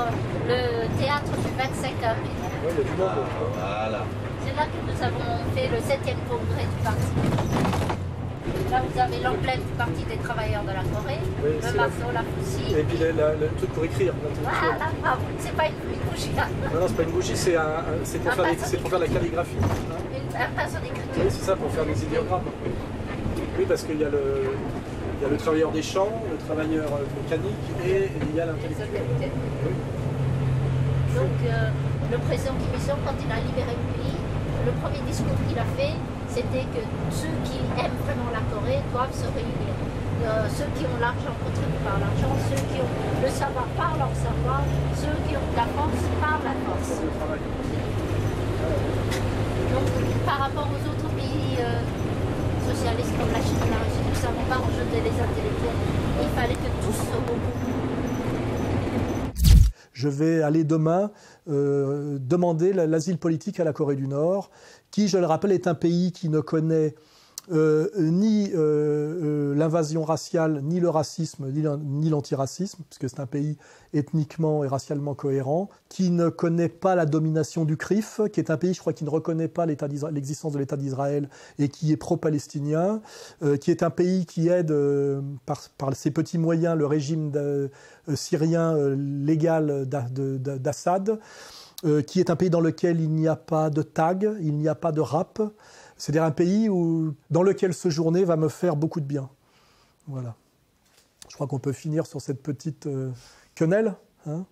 le théâtre du 25 avril. Voilà. C'est là que nous avons fait le 7e congrès du parti. Là, vous avez l'emblème du Parti des travailleurs de la Corée, le marteau, la faucille. Et puis le truc pour écrire. Voilà, bravo. C'est pas une bougie. Là. Non, c'est pas une bougie, c'est pour faire la calligraphie. Un pinceau d'écriture. Oui, c'est ça, pour faire des idéogrammes. Oui, parce qu'il y a le travailleur des champs, le travailleur mécanique et il y a l'intellectuel. Oui. Donc, le président Kim Il-sung, quand il a libéré le pays, le premier discours qu'il a fait, c'était que ceux qui aiment vraiment la Corée doivent se réunir. Ceux qui ont l'argent contribuent par l'argent, ceux qui ont le savoir par leur savoir, ceux qui ont la force par la force. Donc, par rapport aux autres pays socialistes comme la Chine et la Russie, nous ne savons pas rejeter les intellectuels. Il fallait que tous se regroupent. Je vais aller demain demander l'asile politique à la Corée du Nord, qui, je le rappelle, est un pays qui ne connaît ni l'invasion raciale, ni le racisme, ni l'antiracisme, puisque c'est un pays ethniquement et racialement cohérent, qui ne connaît pas la domination du CRIF, qui est un pays, je crois, qui ne reconnaît pas l'existence de l'État d'Israël et qui est pro-palestinien, qui est un pays qui aide par ses petits moyens le régime syrien légal d'Assad, qui est un pays dans lequel il n'y a pas de tag, il n'y a pas de rap. C'est-à-dire un pays dans lequel séjourner va me faire beaucoup de bien. Voilà. Je crois qu'on peut finir sur cette petite quenelle. Hein.